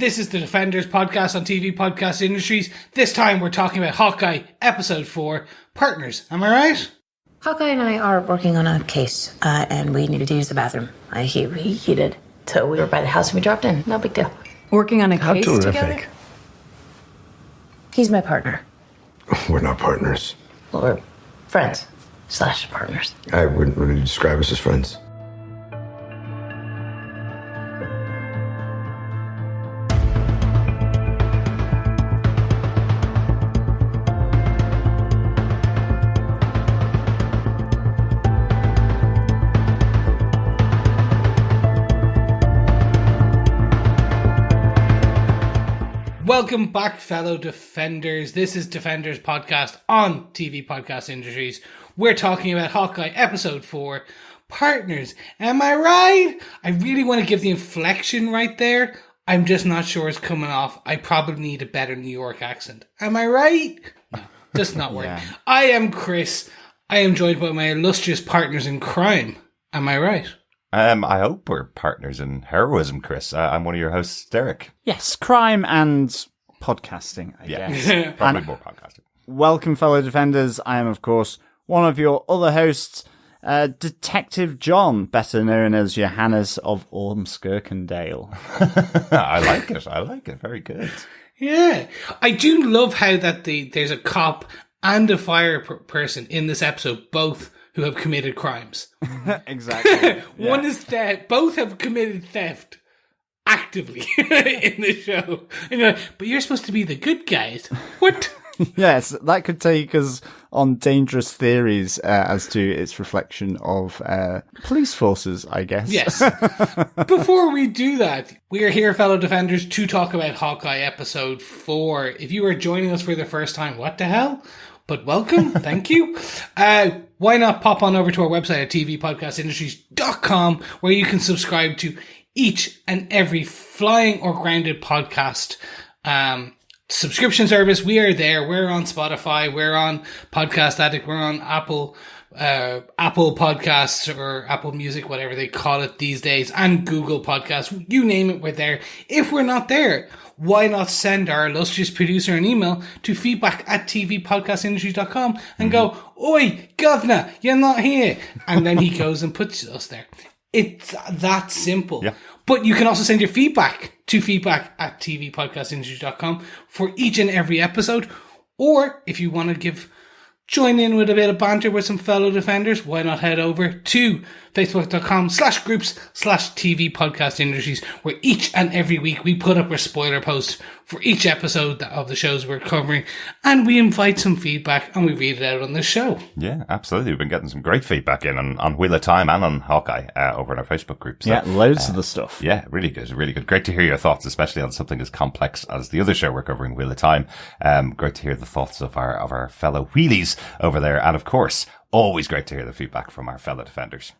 This is the Defenders podcast on TV Podcast Industries. This time we're talking about Hawkeye, episode 4, Partners. Am I right? Hawkeye and I are working on a case, and we needed to use the bathroom. He did. So we were by the house and we dropped in. No big deal. Working on a case terrific. together? He's my partner. We're not partners. Well, we're friends / partners. I wouldn't really describe us as friends. Welcome back, fellow Defenders. This is Defenders podcast on TV Podcast Industries. We're talking about Hawkeye, episode 4, Partners. Am I right? I really want to give the inflection right there. I'm just not sure it's coming off. I probably need a better New York accent. Am I right? No, just not working. Yeah. I am Chris. I am joined by my illustrious partners in crime. Am I right? I hope we're partners in heroism, Chris. I'm one of your hosts, Derek. Yes, crime and podcasting, I guess. Probably And more podcasting. welcome, fellow defenders. I am, of course, one of your other hosts, Detective John, better known as Johannes of Ormskirkendale. I like it. Very good. Yeah. I do love how that there's a cop and a fire person in this episode, both who have committed crimes. Exactly. One is theft. Both have committed theft actively in the show. But you're supposed to be the good guys. What? Yes, that could take us on dangerous theories as to its reflection of police forces, I guess. Yes. Before we do that, we are here, fellow defenders, to talk about Hawkeye episode 4. If you are joining us for the first time, what the hell? But welcome. Thank you. Why not pop on over to our website at tvpodcastindustries.com, where you can subscribe to each and every flying or grounded podcast subscription service. We are there. We're on Spotify. We're on Podcast Addict. We're on Apple Podcasts or Apple Music, whatever they call it these days, and Google Podcasts. You name it, we're there. If we're not there, why not send our illustrious producer an email to feedback@tvpodcastindustries.com and go, "Oi, governor, you're not here." And then he goes and puts us there. It's that simple. Yeah. But you can also send your feedback to feedback@tvpodcastindustries.com for each and every episode. Or if you want to join in with a bit of banter with some fellow defenders, why not head over to facebook.com/groups/TV Podcast Industries, where each and every week we put up a spoiler post for each episode of the shows we're covering, and we invite some feedback and we read it out on the show. Yeah, absolutely. We've been getting some great feedback in on Wheel of Time and on Hawkeye over in our Facebook group. So, Yeah, loads of the stuff. Yeah, really good. Really good. Great to hear your thoughts, especially on something as complex as the other show we're covering, Wheel of Time. Great to hear the thoughts of our fellow wheelies over there. And of course, always great to hear the feedback from our fellow defenders.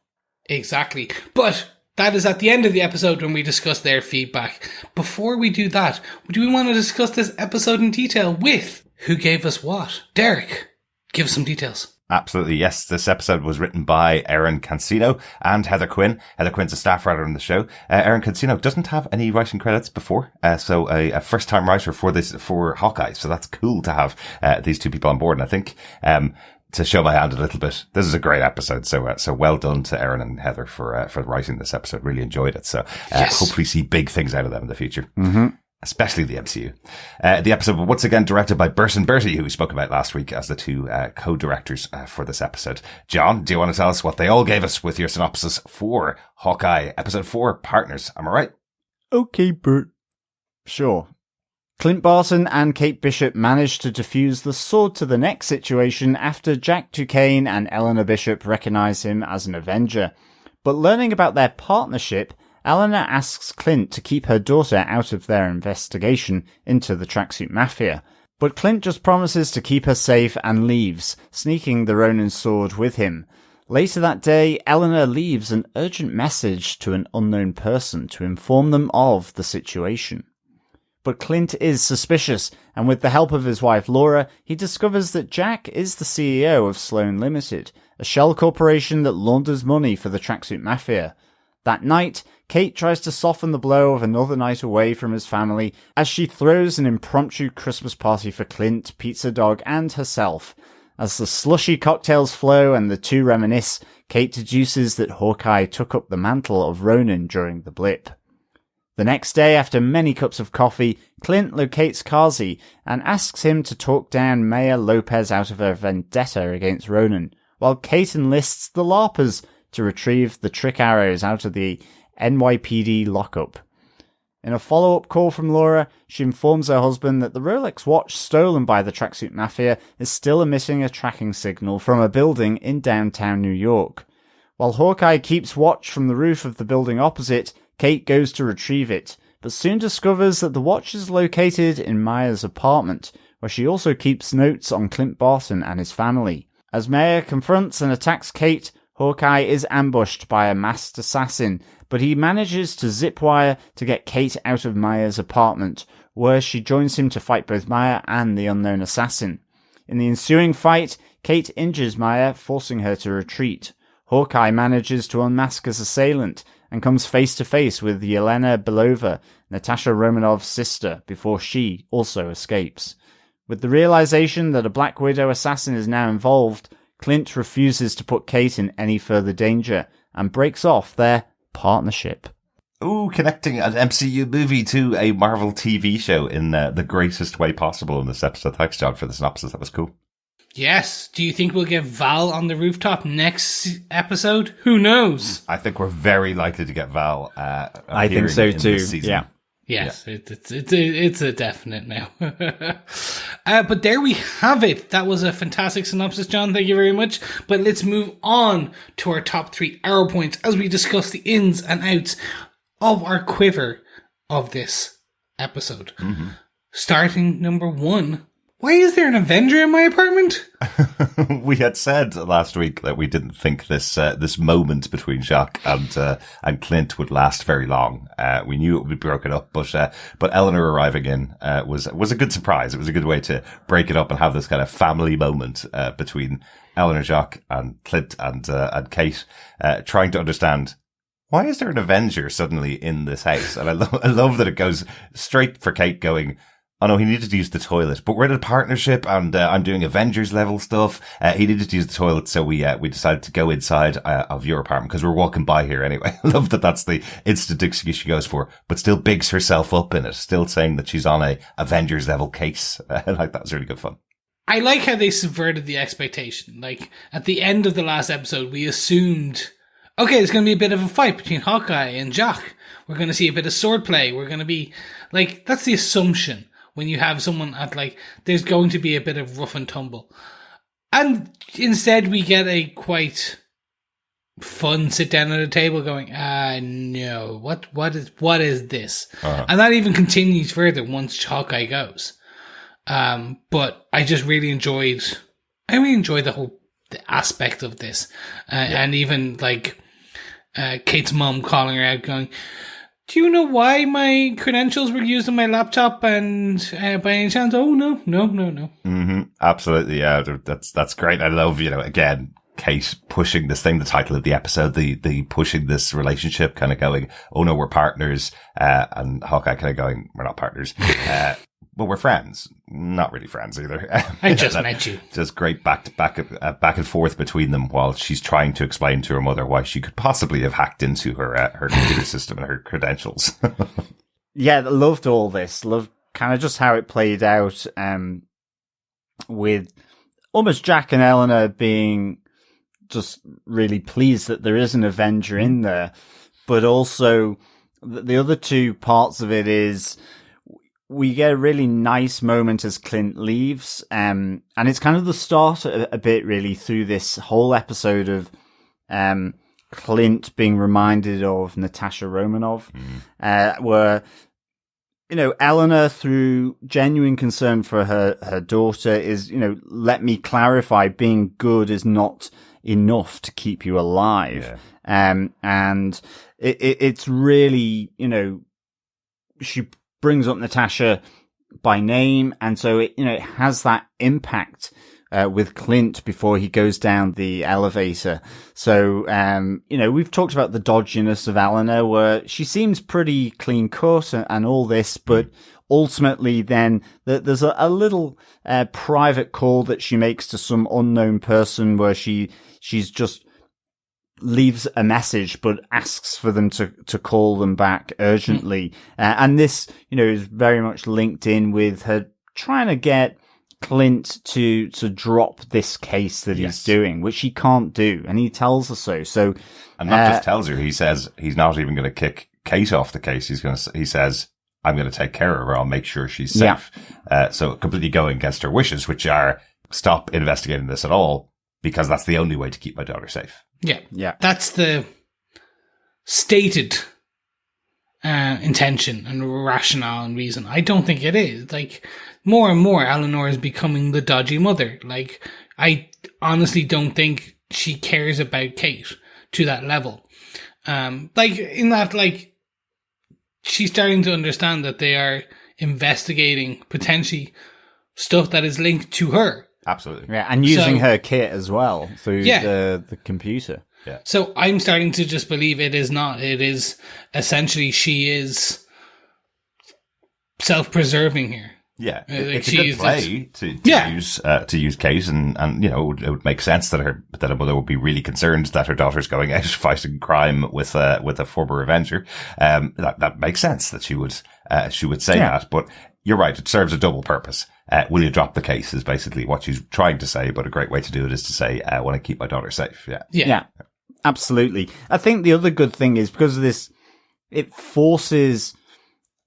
Exactly. But that is at the end of the episode when we discuss their feedback. Before we do that, do we want to discuss this episode in detail with who gave us what? Derek, give us some details. Absolutely, yes. This episode was written by Erin Cancino and Heather Quinn. Heather Quinn's a staff writer on the show. Erin Cancino doesn't have any writing credits before, so a first-time writer for Hawkeye. So that's cool to have these two people on board. And I think to show my hand a little bit, this is a great episode. So well done to Erin and Heather for writing this episode. Really enjoyed it. So Yes. hopefully see big things out of them in the future. Mm-hmm. Especially the MCU. The episode was once again directed by Bert and Bertie, who we spoke about last week as the two co-directors for this episode. John, do you want to tell us what they all gave us with your synopsis for Hawkeye, episode 4, Partners? Am I right? Okay, Bert. Sure. Clint Barton and Kate Bishop managed to defuse the sword to the neck situation after Jack Duquesne and Eleanor Bishop recognize him as an Avenger. But learning about their partnership, Eleanor asks Clint to keep her daughter out of their investigation into the Tracksuit Mafia. But Clint just promises to keep her safe and leaves, sneaking the Ronin Sword with him. Later that day, Eleanor leaves an urgent message to an unknown person to inform them of the situation. But Clint is suspicious, and with the help of his wife Laura, he discovers that Jack is the CEO of Sloan Limited, a shell corporation that launders money for the Tracksuit Mafia. That night, Kate tries to soften the blow of another night away from his family as she throws an impromptu Christmas party for Clint, Pizza Dog, and herself. As the slushy cocktails flow and the two reminisce, Kate deduces that Hawkeye took up the mantle of Ronin during the blip. The next day, after many cups of coffee, Clint locates Kazi and asks him to talk down Maya Lopez out of her vendetta against Ronin, while Kate enlists the LARPers to retrieve the trick arrows out of the NYPD lockup. In a follow-up call from Laura, she informs her husband that the Rolex watch stolen by the Tracksuit Mafia is still emitting a tracking signal from a building in downtown New York. While Hawkeye keeps watch from the roof of the building opposite, Kate goes to retrieve it, but soon discovers that the watch is located in Maya's apartment, where she also keeps notes on Clint Barton and his family. As Maya confronts and attacks Kate, Hawkeye is ambushed by a masked assassin, but he manages to zipwire to get Kate out of Maya's apartment, where she joins him to fight both Maya and the unknown assassin. In the ensuing fight, Kate injures Maya, forcing her to retreat. Hawkeye manages to unmask his assailant and comes face to face with Yelena Belova, Natasha Romanov's sister, before she also escapes. With the realization that a Black Widow assassin is now involved, Clint refuses to put Kate in any further danger and breaks off their partnership. Ooh, connecting an MCU movie to a Marvel TV show in the greatest way possible in this episode. Thanks, John, for the synopsis. That was cool. Yes. Do you think we'll get Val on the rooftop next episode? Who knows? I think we're very likely to get Val. I think so too. Yeah. Yes, yeah. It's a definite now. But there we have it. That was a fantastic synopsis, John. Thank you very much. But let's move on to our top 3 arrow points as we discuss the ins and outs of our quiver of this episode. Mm-hmm. Starting number 1. Why is there an Avenger in my apartment? We had said last week that we didn't think this moment between Jacques and Clint would last very long. We knew it would be broken up, but Eleanor arriving in was a good surprise. It was a good way to break it up and have this kind of family moment between Eleanor, Jacques, and Clint and Kate, trying to understand, why is there an Avenger suddenly in this house? And I love that it goes straight for Kate going, oh no, he needed to use the toilet, but we're in a partnership and I'm doing Avengers level stuff. He needed to use the toilet, so we decided to go inside of your apartment because we're walking by here anyway. I love that that's the instant excuse she goes for, but still bigs herself up in it, still saying that she's on a Avengers level case. Like, that was really good fun. I like how they subverted the expectation. Like, at the end of the last episode, we assumed, okay, there's going to be a bit of a fight between Hawkeye and Jacques. We're going to see a bit of swordplay. We're going to be, like, that's the assumption. When you have someone at, like, there's going to be a bit of rough and tumble. And instead we get a quite fun sit down at a table going, no, what is this? Uh-huh. And that even continues further once Hawkeye goes. But I just really enjoyed the aspect of this. And even, like, Kate's mom calling her out going, do you know why my credentials were used on my laptop? And by any chance, oh no. Mm-hmm. Absolutely, yeah. That's great. I love, again, Kate pushing this thing, the title of the episode, the pushing this relationship, kind of going, oh no, we're partners, and Hawkeye kind of going, we're not partners. Well, we're friends. Not really friends either. I just met you. Just great back and forth between them while she's trying to explain to her mother why she could possibly have hacked into her computer system and her credentials. Yeah, loved all this. Loved kind of just how it played out, with almost Jack and Eleanor being just really pleased that there is an Avenger in there, but also the other two parts of it is, we get a really nice moment as Clint leaves, and it's kind of the start a bit really through this whole episode of Clint being reminded of Natasha Romanov, where, Eleanor, through genuine concern for her daughter, is, let me clarify, being good is not enough to keep you alive. Yeah. And it's really, she brings up Natasha by name, and so it has that impact with Clint before he goes down the elevator. So, we've talked about the dodginess of Eleanor, where she seems pretty clean cut and all this, but ultimately then there's a little private call that she makes to some unknown person where she's just leaves a message but asks for them to call them back urgently. And this, is very much linked in with her trying to get Clint to drop this case that he's doing, which he can't do, and he tells her so. So, and not just tells her, he says he's not even going to kick Kate off the case. He says, I'm going to take care of her. I'll make sure she's safe. So completely going against her wishes, which are stop investigating this at all, because that's the only way to keep my daughter safe. Yeah. That's the stated intention and rationale and reason. I don't think it is. Like, more and more, Eleanor is becoming the dodgy mother. Like, I honestly don't think she cares about Kate to that level. She's starting to understand that they are investigating potentially stuff that is linked to her. Absolutely. Yeah, and using her kit as well through the computer. Yeah. So I'm starting to just believe it is not. It is essentially she is self-preserving here. Yeah, it's a good play to use Kate, and it would make sense that a mother would be really concerned that her daughter's going out fighting crime with a former Avenger. That makes sense that she would say that, but you're right, it serves a double purpose. Will you drop the case is basically what she's trying to say, but a great way to do it is to say, I want to keep my daughter safe. Yeah, absolutely. I think the other good thing is because of this, it forces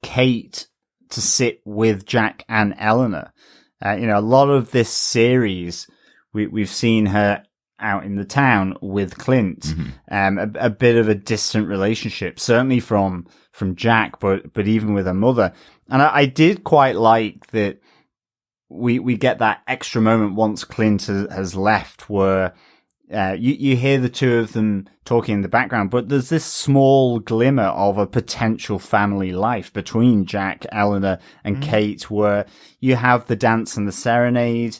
Kate to sit with Jack and Eleanor. A lot of this series, we've seen her out in the town with Clint, a bit of a distant relationship, certainly from Jack, but even with her mother. And I did quite like that we get that extra moment once Clint has left where you hear the two of them talking in the background, but there's this small glimmer of a potential family life between Jack, Eleanor, and Kate, where you have the dance and the serenade,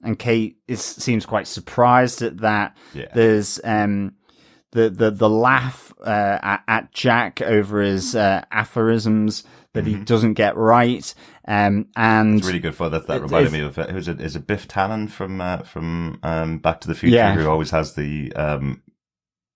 and Kate seems quite surprised at that. Yeah. There's the laugh at Jack over his aphorisms that he doesn't get right. And it's really good for that. That reminded me of is it Biff Tannen from Back to the Future, who always has the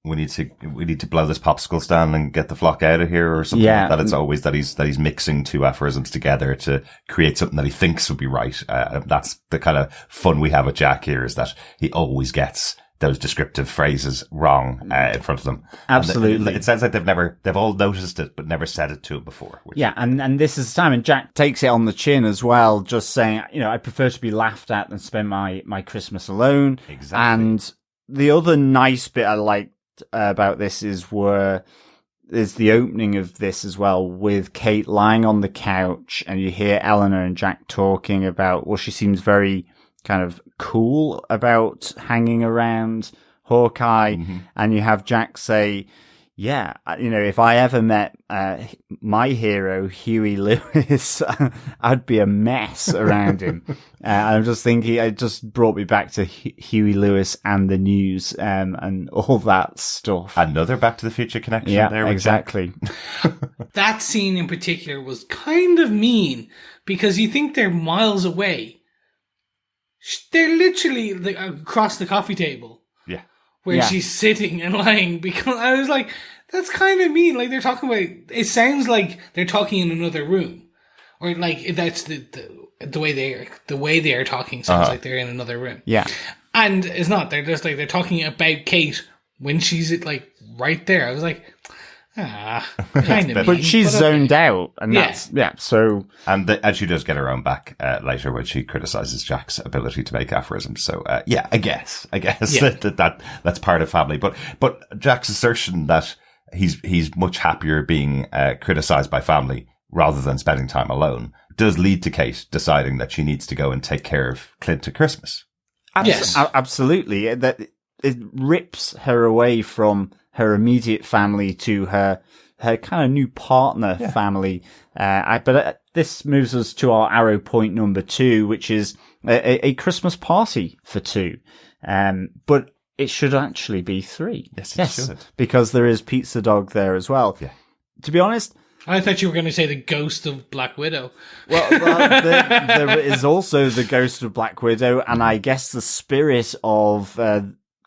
we need to blow this popsicle stand and get the flock out of here or something like that. It's always that he's mixing two aphorisms together to create something that he thinks would be right. That's the kind of fun we have with Jack here, is that he always gets those descriptive phrases wrong in front of them. Absolutely. It sounds like they've all noticed it, but never said it to him before. And this is the time, and Jack takes it on the chin as well, just saying, I prefer to be laughed at than spend my Christmas alone. Exactly. And the other nice bit I liked about this is the opening of this as well, with Kate lying on the couch, and you hear Eleanor and Jack talking about, she seems very kind of cool about hanging around Hawkeye, and you have Jack say, if I ever met my hero Huey Lewis, I'd be a mess around him. I'm just thinking, it just brought me back to Huey Lewis and the News and all that stuff. Another Back to the Future connection there. Exactly. That scene in particular was kind of mean, because you think they're miles away. They're literally across the coffee table. Yeah. Where she's sitting and lying, because I was like, that's kind of mean. Like, they're talking about, it sounds like they're talking in another room. Or like, that's the way they are talking sounds like they're in another room. Yeah. And it's not. They're just like, they're talking about Kate when she's like right there. I was like, kind of. But she's zoned out, and that's so. And she does get her own back later when she criticizes Jack's ability to make aphorisms. So I guess that's part of family. But Jack's assertion that he's much happier being criticized by family rather than spending time alone does lead to Kate deciding that she needs to go and take care of Clint at Christmas. Yes, absolutely. That it rips her away from her immediate family to her her kind of new partner family. But this moves us to our arrow point number 2, which is a Christmas party for 2. But it should actually be 3. Yes, it should. Because there is Pizza Dog there as well. Yeah. To be honest, I thought you were going to say the ghost of Black Widow. Well, there is also the ghost of Black Widow, and I guess the spirit of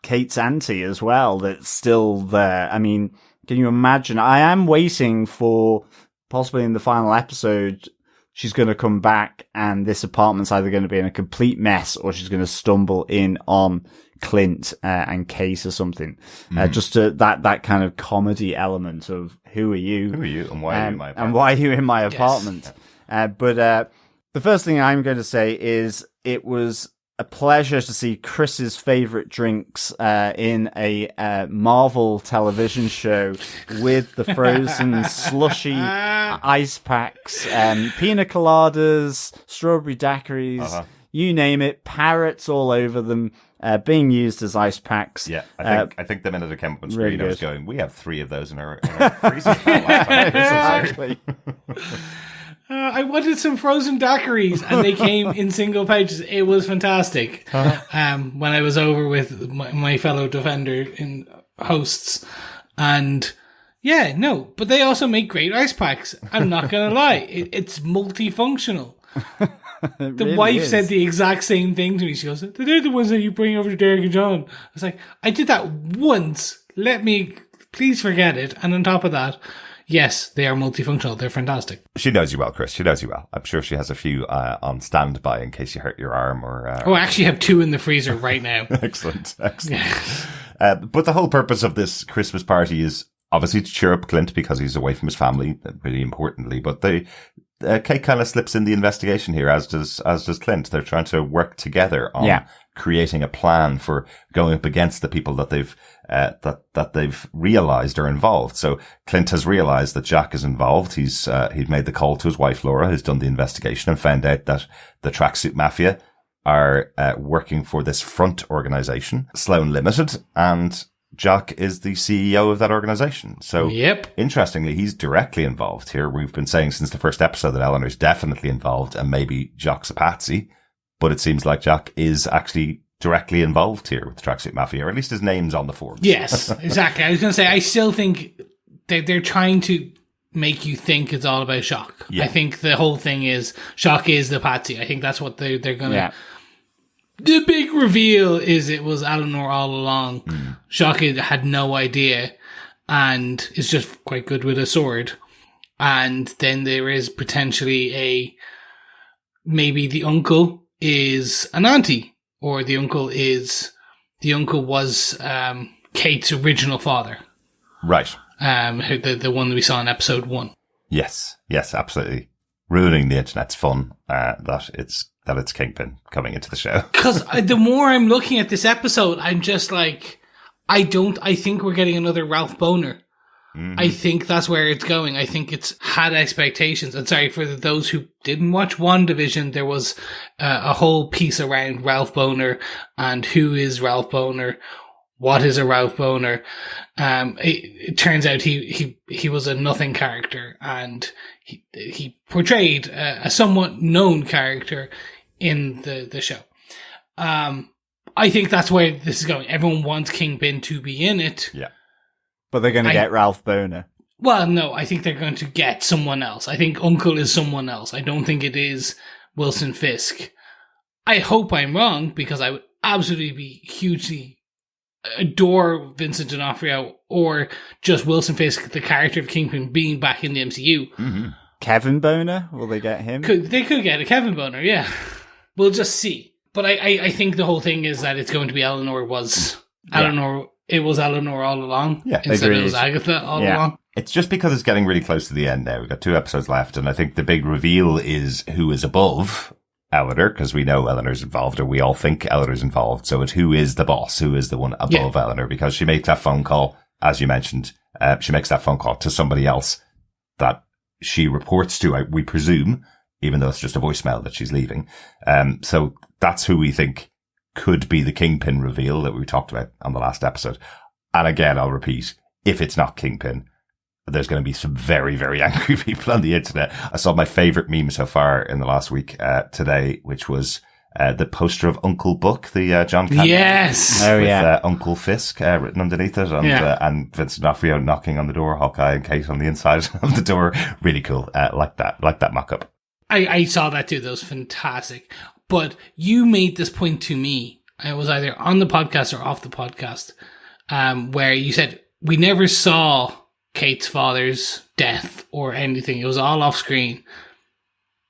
Kate's auntie as well that's still there. I mean, can you imagine? I am waiting for, possibly in the final episode, she's going to come back and this apartment's either going to be in a complete mess or she's going to stumble in on Clint and Kate or something. Just that kind of comedy element of who are you? Who are you and why are you in my apartment? And why are you in my apartment? Yes. But the first thing I'm going to say is it was a pleasure to see Chris's favorite drinks in a Marvel television show with the frozen slushy ice packs, pina coladas, strawberry daiquiris, you name it, parrots all over them. Being used as ice packs. Yeah, I think the minute it came up on screen, really I was going, we have 3 of those in our freezer. Exactly. I wanted some frozen daiquiris, and they came in single pouches. It was fantastic. When I was over with my fellow Defender in hosts, and but they also make great ice packs. I'm not gonna lie, it's multifunctional. The really wife said the exact same thing to me. She goes, "They're the ones that you bring over to Derek and John." I was like, "I did that once. Let me, please forget it." And on top of that, yes, they are multifunctional. They're fantastic. She knows you well, Chris. She knows you well. I'm sure she has a few on standby in case you hurt your arm or... I actually have 2 in the freezer right now. Excellent. But the whole purpose of this Christmas party is obviously to cheer up Clint because he's away from his family, really importantly. But Kate kind of slips in the investigation here, as does Clint. They're trying to work together on creating a plan for going up against the people that they've realized are involved. So Clint has realized that Jack is involved. He's made the call to his wife Laura, who's done the investigation and found out that the Tracksuit Mafia are working for this front organization, Sloan Limited, and Jack is the CEO of that organization. So, interestingly, he's directly involved here. We've been saying since the first episode that Eleanor's definitely involved and maybe Jack's a patsy, but it seems like Jack is actually directly involved here with the Tracksuit Mafia, or at least his name's on the forms. Yes, exactly. I was going to say, I still think they're trying to make you think it's all about Shock. Yeah. I think the whole thing is Shock is the patsy. I think that's what they're going to... Yeah. The big reveal is it was Eleanor all along. Shock had no idea and is just quite good with a sword. And then there is potentially maybe the uncle is an auntie, or the uncle was Kate's original father. Right. The one that we saw in episode 1. Yes, absolutely. Ruining the internet's fun, that it's Kingpin coming into the show. Because the more I'm looking at this episode, I'm just like, I think we're getting another Ralph Boner. Mm-hmm. I think that's where it's going. I think it's had expectations. And sorry, for those who didn't watch WandaVision, there was a whole piece around Ralph Boner and who is Ralph Boner. What is a Ralph Boner? It turns out he was a nothing character, and he portrayed a somewhat known character in the show. I think that's where this is going. Everyone wants Kingpin to be in it. Yeah. But they're going to get Ralph Boner. Well, no, I think they're going to get someone else. I think Uncle is someone else. I don't think it is Wilson Fisk. I hope I'm wrong, because I would absolutely be hugely adore Vincent D'Onofrio or just Wilson Fisk, the character of Kingpin, being back in the MCU. Mm-hmm. Kevin Boner? Will they get him? They could get a Kevin Boner, yeah. We'll just see. But I think the whole thing is that it's going to be Eleanor. It was Eleanor all along. Yeah, instead it was Agatha all along. It's just because it's getting really close to the end now. We've got 2 episodes left, and I think the big reveal is who is above Eleanor, because we know Eleanor's involved, or we all think Eleanor's involved. So it's who is the boss, who is the one above Eleanor, because she makes that phone call, as you mentioned, she makes that phone call to somebody else that she reports to, we presume, even though it's just a voicemail that she's leaving. So that's who we think could be the Kingpin reveal that we talked about on the last episode. And again, I'll repeat, if it's not Kingpin, there's going to be some very, very angry people on the internet. I saw my favorite meme so far in the last week, today, which was, the poster of Uncle Buck, the John Candy. Yes! Oh, with, yeah. Uncle Fisk written underneath it, and Vincent D'Onofrio knocking on the door, Hawkeye and Kate on the inside of the door. Really cool. Like that mock-up. I saw that too. That was fantastic. But you made this point to me. I was either on the podcast or off the podcast, where you said we never saw Kate's father's death or anything. It was all off screen.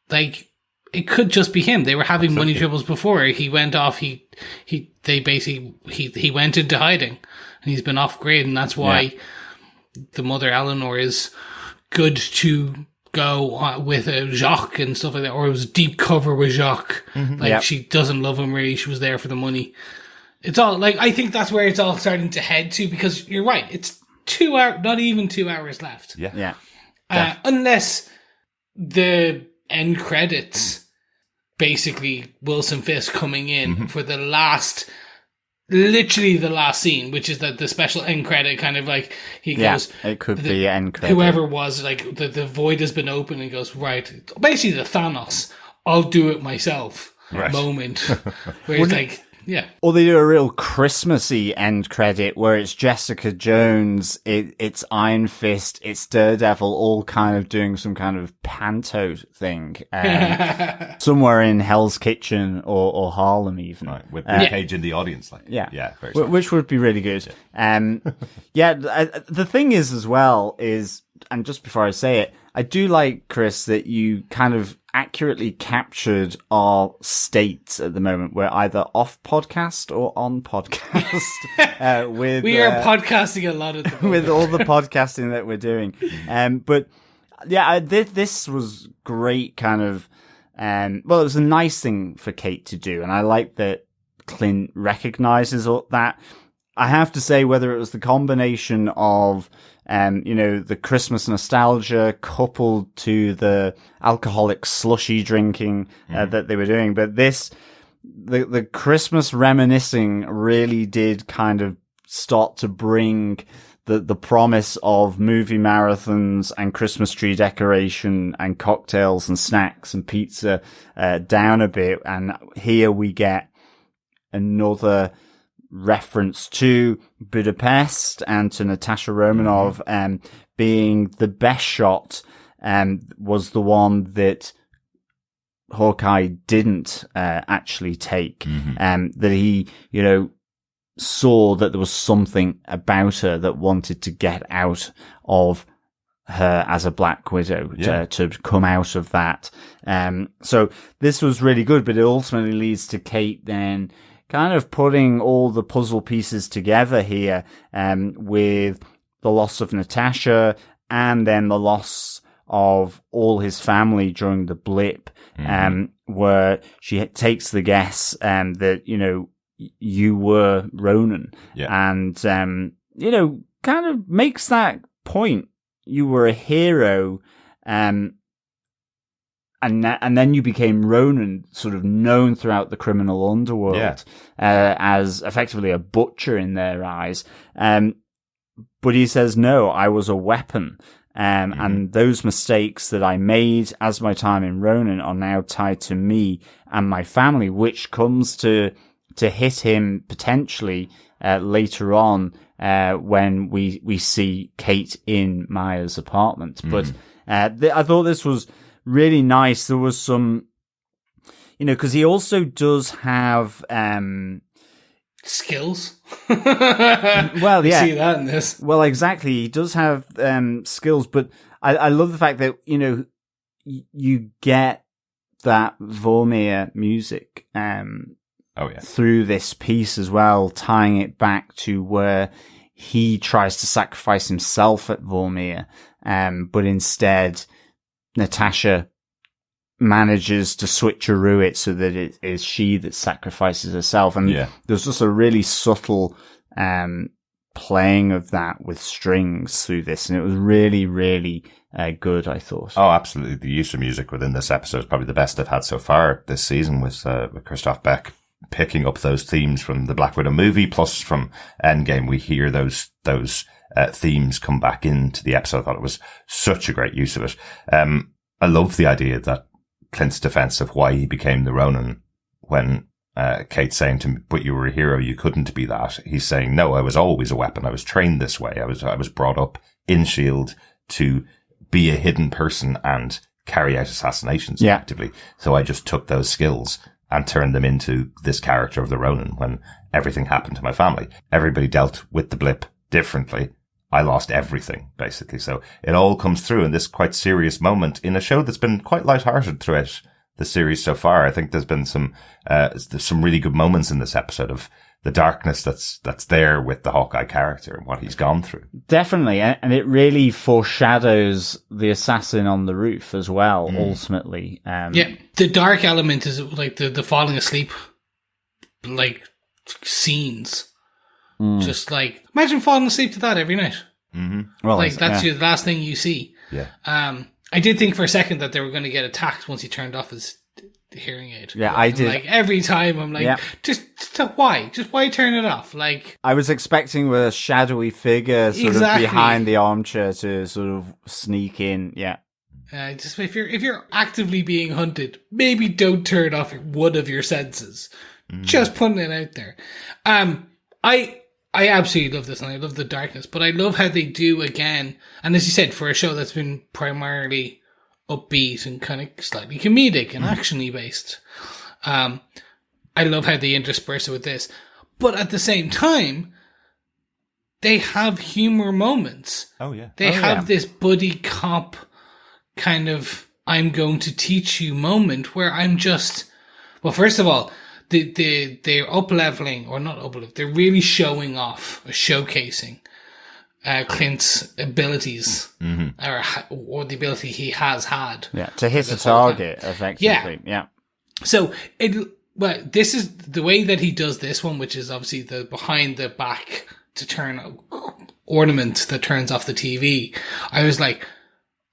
Like, it could just be him. They were having money troubles before. He went off. He went into hiding, and he's been off grid, and that's why the mother Eleanor is good to go with Jacques and stuff like that, or it was deep cover with Jacques. She doesn't love him really. She was there for the money. It's all like, I think that's where it's all starting to head to, because you're right. It's 2 hours, not even 2 hours left. Yeah. Unless the end credits, basically Wilson Fisk coming in for literally the last scene, which is the special end credit, kind of like he goes, it could be end credit. Whoever was like the void has been opened, and goes, right, basically the Thanos, I'll do it myself moment, where it's like, yeah. Or they do a real Christmassy end credit where it's Jessica Jones, it's Iron Fist, it's Daredevil, all kind of doing some kind of panto thing. Somewhere in Hell's Kitchen or Harlem even. Right, with Nick Cage in the audience. Which would be really good. The thing is as well is, and just before I say it, I do like, Chris, that you kind of accurately captured our states at the moment. We're either off podcast or on podcast. We are podcasting a lot at the moment. With all the podcasting that we're doing. But yeah, this was great kind of, it was a nice thing for Kate to do. And I like that Clint recognizes all that. I have to say, whether it was the combination of, the Christmas nostalgia coupled to the alcoholic slushy drinking that they were doing, but the Christmas reminiscing really did kind of start to bring the promise of movie marathons and Christmas tree decoration and cocktails and snacks and pizza down a bit. And here we get another reference to Budapest and to Natasha Romanoff being the best shot was the one that Hawkeye didn't actually take, that he saw that there was something about her that wanted to get out of her as a Black Widow, to come out of that. So this was really good, but it ultimately leads to Kate then kind of putting all the puzzle pieces together here, with the loss of Natasha and then the loss of all his family during the blip, where she takes the guess, that, you were Ronin, and, kind of makes that point. You were a hero, and then you became Ronin, sort of known throughout the criminal underworld, as effectively a butcher in their eyes. But he says, no, I was a weapon. And those mistakes that I made as my time in Ronin are now tied to me and my family, which comes to hit him potentially, later on, when we see Kate in Maya's apartment. But, I thought this was really nice. There was some, because he also does have skills. Well, yeah, see that in this. Well, exactly. He does have skills, but I love the fact that you get that Vormir music through this piece as well, tying it back to where he tries to sacrifice himself at Vormir, but instead Natasha manages to switcheroo it so that it is she that sacrifices herself. And there's just a really subtle playing of that with strings through this. And it was really, really good, I thought. Oh, absolutely. The use of music within this episode is probably the best I've had so far this season, with Christoph Beck picking up those themes from the Black Widow movie, plus from Endgame. We hear those themes come back into the episode. I thought it was such a great use of it. I love the idea that Clint's defense of why he became the Ronin when Kate's saying to him, but you were a hero, you couldn't be that. He's saying, no, I was always a weapon. I was trained this way. I was brought up in S.H.I.E.L.D. to be a hidden person and carry out assassinations effectively. So I just took those skills and turned them into this character of the Ronin when everything happened to my family. Everybody dealt with the blip differently. I lost everything, basically. So it all comes through in this quite serious moment in a show that's been quite lighthearted throughout the series so far. I think there's been some really good moments in this episode of the darkness that's there with the Hawkeye character and what he's gone through. Definitely. And it really foreshadows the assassin on the roof as well, ultimately. The dark element is like the falling asleep, like, scenes. Just like, imagine falling asleep to that every night. Well, like, that's the last thing you see. Yeah. I did think for a second that they were going to get attacked once he turned off his hearing aid. Yeah, I did. Like, every time I'm like, just why? Just why turn it off? Like, I was expecting a shadowy figure sort of behind the armchair to sort of sneak in. Yeah. Just if you're actively being hunted, maybe don't turn off one of your senses. Just putting it out there. I absolutely love this, and I love the darkness, but I love how they do again, and as you said, for a show that's been primarily upbeat and kind of slightly comedic and actiony based, I love how they intersperse it with this. But at the same time, they have humor moments. Oh, yeah. They have this buddy cop kind of, I'm going to teach you moment where I'm just, well, first of all, they're up-leveling, or not up-leveling, they're really showing off, or showcasing Clint's abilities, or the ability he has had. Yeah, to hit a target, effectively. Yeah. So, this is the way that he does this one, which is obviously the behind the back to turn ornament that turns off the TV. I was like,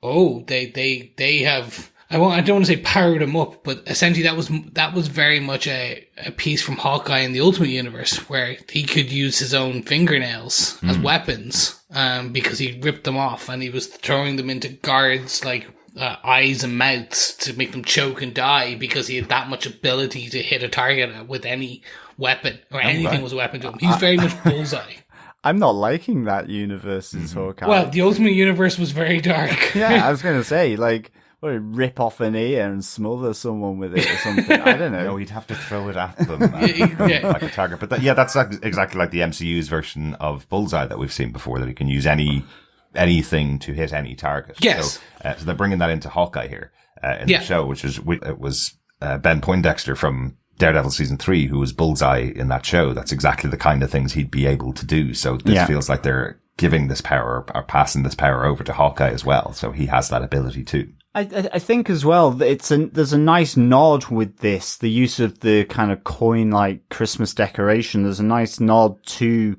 oh, they have... I don't want to say powered him up, but essentially that was very much a piece from Hawkeye in the Ultimate Universe, where he could use his own fingernails as weapons, because he ripped them off and he was throwing them into guards' like eyes and mouths to make them choke and die, because he had that much ability to hit a target with any weapon, or anything was a weapon to him. He's very much Bullseye. I'm not liking that universe's Hawkeye. Well, the Ultimate Universe was very dark. Yeah, I was going to say, like, or rip off an ear and smother someone with it or something. I don't know. No, he'd have to throw it at them like a target. But that's exactly like the MCU's version of Bullseye that we've seen before, that he can use anything to hit any target. Yes. So they're bringing that into Hawkeye here in the show, which was Ben Poindexter from Daredevil season 3, who was Bullseye in that show. That's exactly the kind of things he'd be able to do. So this feels like they're giving this power, or passing this power over to Hawkeye as well. So he has that ability too. I think as well that there's a nice nod with this, the use of the kind of coin-like Christmas decoration. There's a nice nod to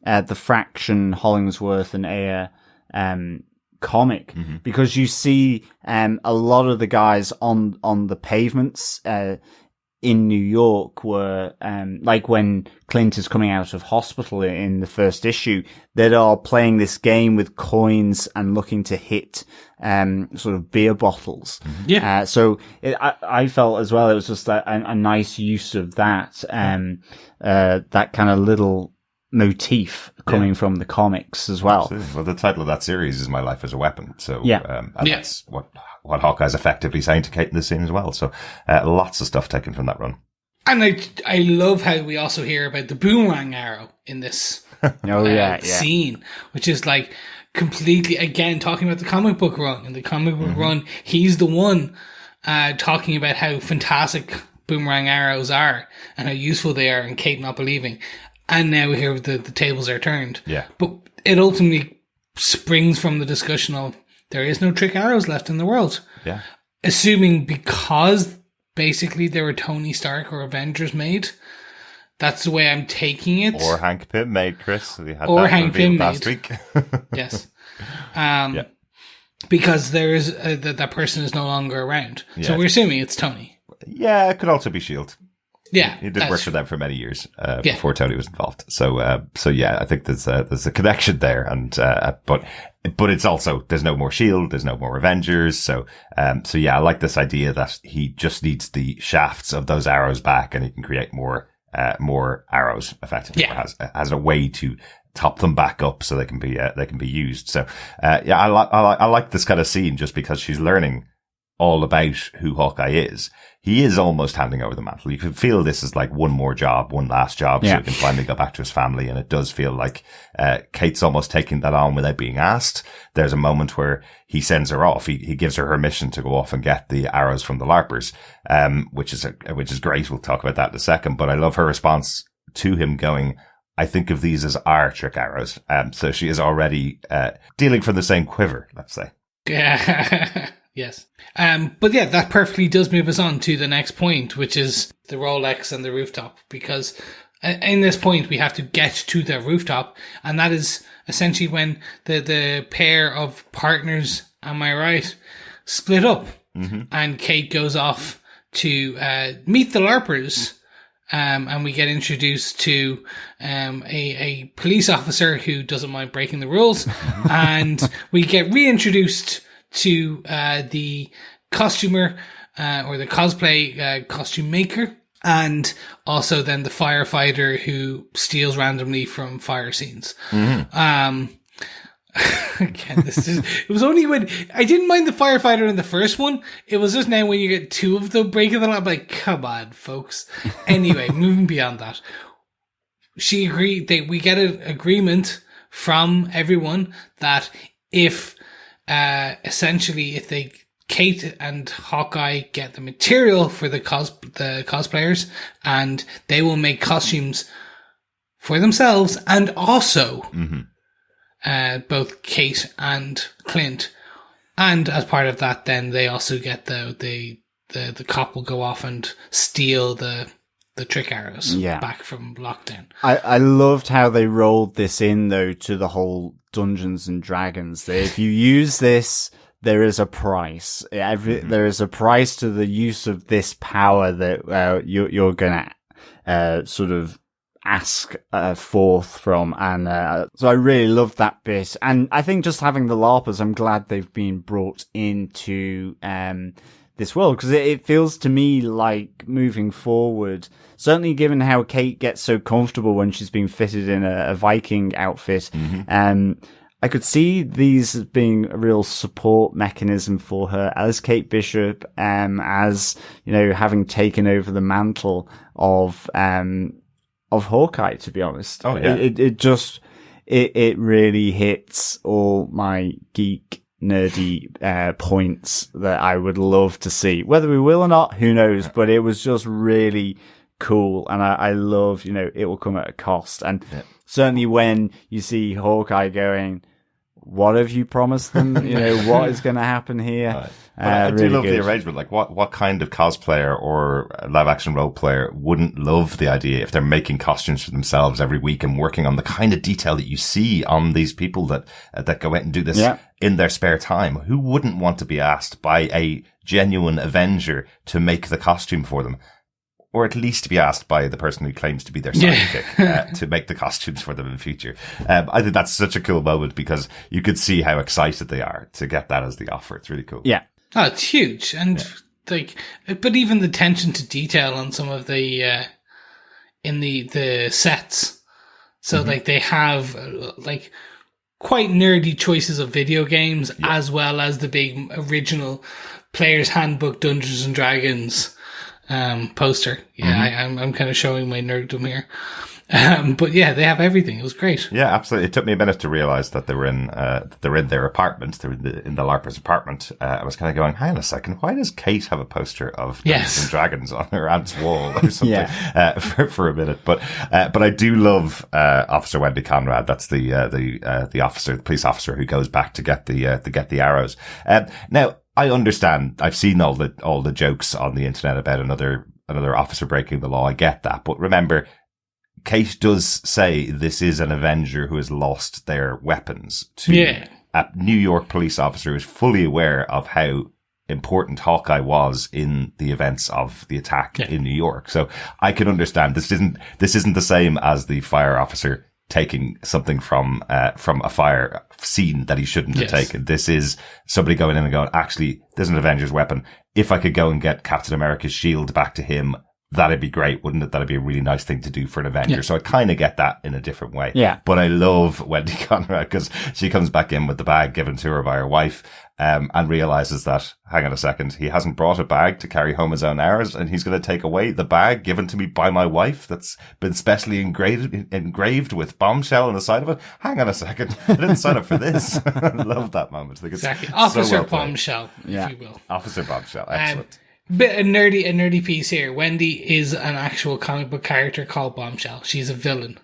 the Fraction Hollingsworth and Ayer comic, because you see a lot of the guys on the pavements in New York were like when Clint is coming out of hospital in the first issue, that are playing this game with coins and looking to hit sort of beer bottles. Yeah. So I felt as well it was just a nice use of that that kind of little motif coming from the comics as well. Absolutely. Well, the title of that series is "My Life as a Weapon," so and yeah. that's what Hawkeye's effectively saying to Kate in this scene as well. So lots of stuff taken from that run. And I love how we also hear about the boomerang arrow in this scene, which is like completely, again, talking about the comic book run. In the comic book run, he's the one talking about how fantastic boomerang arrows are and how useful they are, and Kate not believing. And now here the tables are turned. Yeah. But it ultimately springs from the discussion of there is no trick arrows left in the world. Yeah. Assuming because basically they were Tony Stark or Avengers made. That's the way I'm taking it. Or Hank Pym made, Chris. We had or that Hank Pym last made. week. Yes. Because there is that person is no longer around. Yeah. So we're assuming it's Tony. Yeah, it could also be S.H.I.E.L.D. Yeah, he did work for them for many years Yeah. before Tony was involved. So yeah, I think there's a connection there, and but it's also, there's no more Shield, there's no more Avengers. So yeah, I like this idea that he just needs the shafts of those arrows back, and he can create more arrows effectively. Yeah. Has a way to top them back up so they can be used. So yeah, I like this kind of scene just because she's learning all about who Hawkeye is. He is almost handing over the mantle. You can feel this is like one last job, so he can finally go back to his family. And it does feel like Kate's almost taking that on without being asked. There's a moment where he sends her off. He gives her mission to go off and get the arrows from the LARPers, which is great. We'll talk about that in a second. But I love her response to him going, I think of these as our trick arrows. So she is already dealing from the same quiver, let's say. Yeah. Yes. But yeah, that perfectly does move us on to the next point, which is the Rolex and the rooftop, because in this point we have to get to the rooftop, and that is essentially when the pair of partners, am I right, split up, and Kate goes off to meet the LARPers. And we get introduced to a police officer who doesn't mind breaking the rules, and we get reintroduced to the costumer or the cosplay costume maker, and also then the firefighter who steals randomly from fire scenes. Again, it was only when I didn't mind the firefighter in the first one. It was just now when you get two of them breaking the law, I'm like, come on, folks. Anyway, moving beyond that, she agreed. We get an agreement from everyone that if essentially if Kate and Hawkeye get the material for the cosplayers, and they will make costumes for themselves, and also both Kate and Clint, and as part of that, then they also get the cop will go off and steal the trick arrows back from lockdown. I loved how they rolled this in though to the whole Dungeons and Dragons. If you use this, there is a price. There is a price to the use of this power that you're gonna sort of ask forth from, and so I really loved that bit. And I think just having the LARPers, I'm glad they've been brought into this world, because it feels to me like moving forward, certainly given how Kate gets so comfortable when she's being fitted in a Viking outfit, I could see these as being a real support mechanism for her as Kate Bishop, as, you know, having taken over the mantle of Hawkeye, to be honest. Oh, yeah. It really hits all my geek nerdy points that I would love to see. Whether we will or not, who knows, but it was just really cool, and I love, you know, it will come at a cost. And certainly when you see Hawkeye going, what have you promised them? You know, what is going to happen here? I really do love good. the arrangement. Like, what kind of cosplayer or live action role player wouldn't love the idea if they're making costumes for themselves every week and working on the kind of detail that you see on these people that go out and do this in their spare time? Who wouldn't want to be asked by a genuine Avenger to make the costume for them? Or at least to be asked by the person who claims to be their sidekick to make the costumes for them in future. I think that's such a cool moment because you could see how excited they are to get that as the offer. It's really cool. Yeah. Oh, it's huge. And but even the attention to detail on some of the, in the sets. So they have quite nerdy choices of video games as well as the big original Player's Handbook Dungeons and Dragons poster. I'm kind of showing my nerddom here. But yeah, they have everything. It was great. Yeah, absolutely. It took me a minute to realize that they were in their apartment. They're in the LARPers' apartment. I was kind of going, hang on a second, why does Kate have a poster of Dungeons and Dragons on her aunt's wall or something? For a minute. But I do love Officer Wendy Conrad. That's the officer, the police officer who goes back to get the arrows. Now, I understand. I've seen all the jokes on the internet about another officer breaking the law. I get that, but remember, Kate does say this is an Avenger who has lost their weapons to a New York police officer who is fully aware of how important Hawkeye was in the events of the attack in New York. So I can understand this isn't the same as the fire officer taking something from a fire scene that he shouldn't have taken. This is somebody going in and going, actually, there's an Avengers weapon. If I could go and get Captain America's shield back to him, that'd be great, wouldn't it? That'd be a really nice thing to do for an Avenger. Yeah. So I kind of get that in a different way. Yeah. But I love Wendy Conrad because she comes back in with the bag given to her by her wife, and realizes that, hang on a second, he hasn't brought a bag to carry home his own hours, and he's going to take away the bag given to me by my wife that's been specially engraved with bombshell on the side of it. Hang on a second. I didn't sign up for this. I love that moment. I think it's exactly. So Officer well Bombshell, if you will. Officer Bombshell. Excellent. Bit a nerdy piece here. Wendy is an actual comic book character called Bombshell. She's a villain.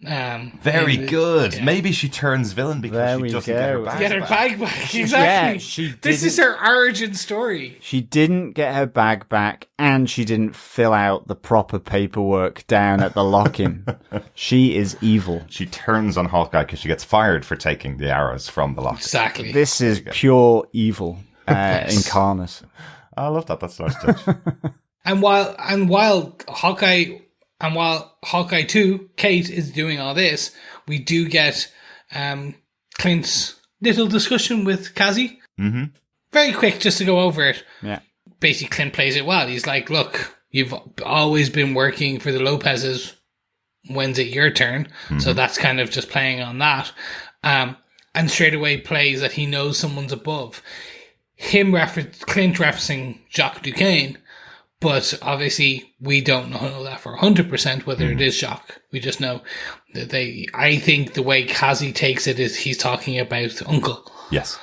Very good. Yeah. Maybe she turns villain because she doesn't get her bag back. Exactly. Yeah, this is her origin story. She didn't get her bag back, and she didn't fill out the proper paperwork down at the lock-in. She is evil. She turns on Hawkeye because she gets fired for taking the arrows from the lock-in. Exactly. This is pure evil incarnate. I love that. That's a nice touch. And while Hawkeye 2, Kate, is doing all this, we do get Clint's little discussion with Cassie. Mm-hmm. Very quick, just to go over it. Yeah. Basically, Clint plays it well. He's like, look, you've always been working for the Lopez's. When's it your turn? Mm-hmm. So that's kind of just playing on that. And straight away plays that he knows someone's above. Clint referencing Jacques Duquesne. But obviously, we don't know that for 100% whether it is Jacques. We just know that I think the way Cassie takes it is he's talking about Uncle. Yes.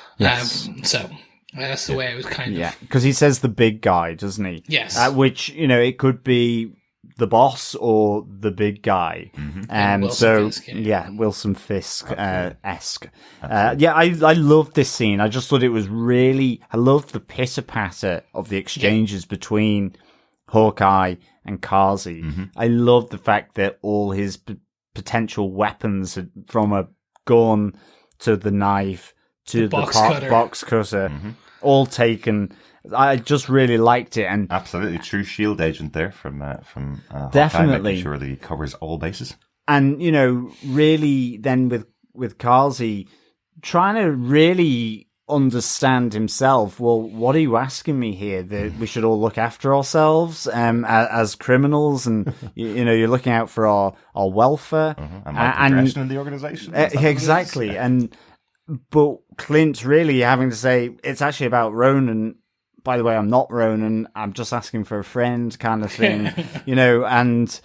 So that's the way I was kind of. Yeah, because he says the big guy, doesn't he? Yes. Which, it could be the boss or the big guy. Mm-hmm. Wilson Fisk, Wilson Fisk-esque. I loved this scene. I just thought it was I loved the pitter-patter of the exchanges between Hawkeye and Cassie. Mm-hmm. I loved the fact that all his potential weapons, from a gun to the knife to the box cutter, all taken. I just really liked it, and absolutely true shield agent there from definitely Hawkeye, making sure that he covers all bases. And really then with Cassie trying to really understand himself. Well, what are you asking me here? That we should all look after ourselves as criminals, and you're looking out for our welfare and my progression in the organization. Exactly, but Clint really having to say it's actually about Ronin. By the way, I'm not Ronin. I'm just asking for a friend, kind of thing, And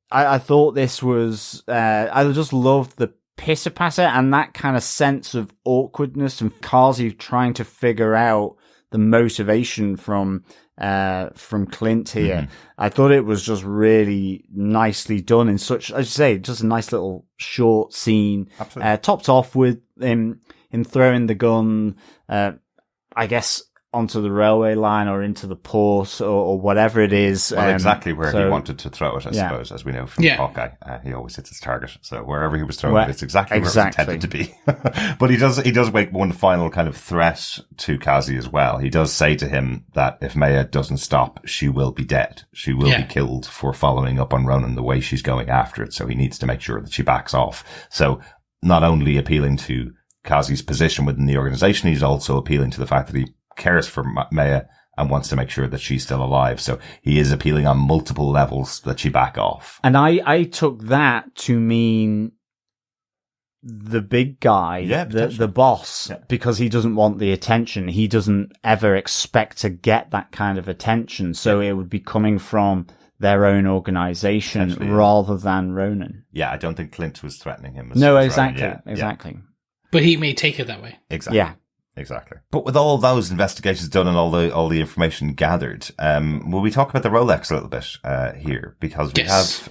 I thought this was. I just loved the pitter patter and that kind of sense of awkwardness and Cassie trying to figure out the motivation from Clint here. Mm-hmm. I thought it was just really nicely done in such, as you say, just a nice little short scene. Absolutely. Topped off with him throwing the gun, I guess, onto the railway line or into the port or whatever it is. Well, exactly where he wanted to throw it, I suppose, as we know from Hawkeye. He always hits his target. So wherever he was throwing it, it's exactly where it was intended to be. But he does make one final kind of threat to Cassie as well. He does say to him that if Maya doesn't stop, she will be dead. She will be killed for following up on Ronin the way she's going after it. So he needs to make sure that she backs off. So not only appealing to Cassie's position within the organization, he's also appealing to the fact that he cares for Maya and wants to make sure that she's still alive. So he is appealing on multiple levels that she back off. And I took that to mean the big guy, the boss, because he doesn't want the attention. He doesn't ever expect to get that kind of attention. So it would be coming from their own organization rather than Ronin. Yeah, I don't think Clint was threatening him. Exactly. But he may take it that way. Exactly. Yeah. Exactly. But with all those investigations done and all the information gathered, will we talk about the Rolex a little bit here? Because we have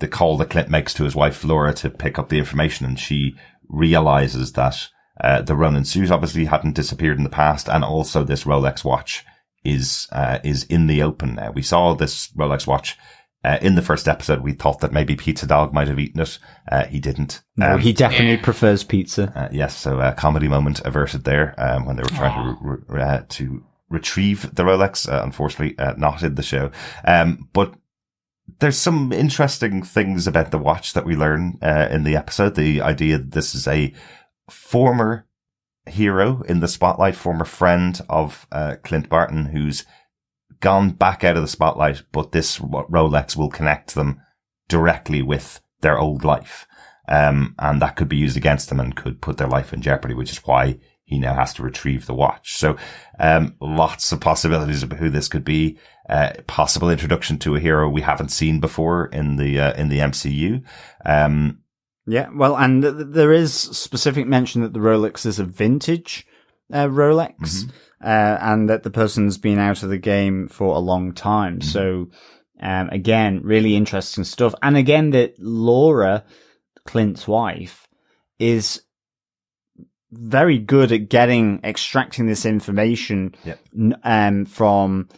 the call that Clint makes to his wife Laura to pick up the information, and she realizes that the Ronin suit obviously hadn't disappeared in the past, and also this Rolex watch is in the open now. We saw this Rolex watch In the first episode, we thought that maybe Pizza Dog might have eaten it. He didn't. No, he definitely prefers pizza. Yes, so a comedy moment averted there when they were trying to retrieve the Rolex. Unfortunately, not in the show. But there's some interesting things about the watch that we learn in the episode. The idea that this is a former hero in the spotlight, former friend of Clint Barton, who's gone back out of the spotlight, but this Rolex will connect them directly with their old life. And that could be used against them and could put their life in jeopardy, which is why he now has to retrieve the watch. So, lots of possibilities of who this could be. Possible introduction to a hero we haven't seen before in the MCU. Yeah, well, and there is specific mention that the Rolex is a vintage Rolex, and that the person's been out of the game for a long time. So, again, really interesting stuff. And again, that Laura, Clint's wife, is very good at extracting this information from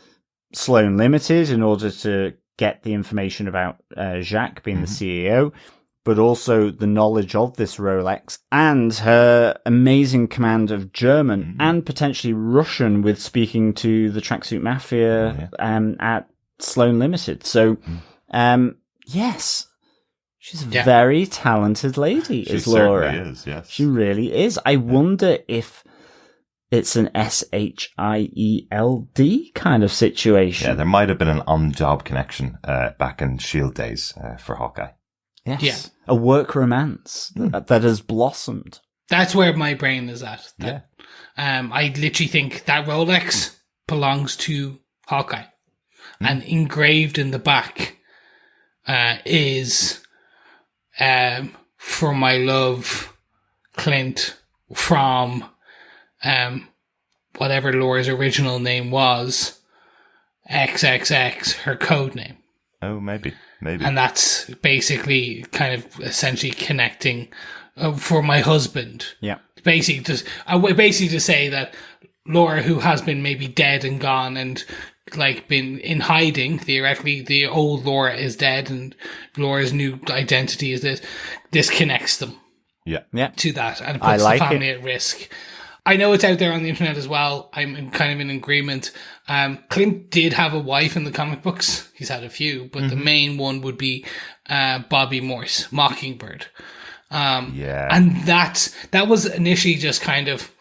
Sloan Limited in order to get the information about Jacques being the CEO, but also the knowledge of this Rolex and her amazing command of German and potentially Russian with speaking to the Tracksuit Mafia at Sloan Limited. So, yes, she's a very talented lady, is Laura. She certainly is, yes. She really is. I wonder if it's an SHIELD kind of situation. Yeah, there might have been an on-job connection back in S.H.I.E.L.D. days for Hawkeye. Yes. Yeah. A work romance that has blossomed. That's where my brain is at. I literally think that Rolex belongs to Hawkeye. And engraved in the back is for my love, Clint, from whatever Laura's original name was, XXX, her code name. Oh, maybe. And that's basically kind of essentially connecting for my husband. Yeah. Basically to say that Laura, who has been maybe dead and gone and like been in hiding, theoretically, the old Laura is dead and Laura's new identity is this connects them. Yeah. To that, and it puts the family at risk. I know it's out there on the internet as well. I'm kind of in agreement. Clint did have a wife in the comic books. He's had a few, but the main one would be Bobby Morse, Mockingbird. And that was initially just kind of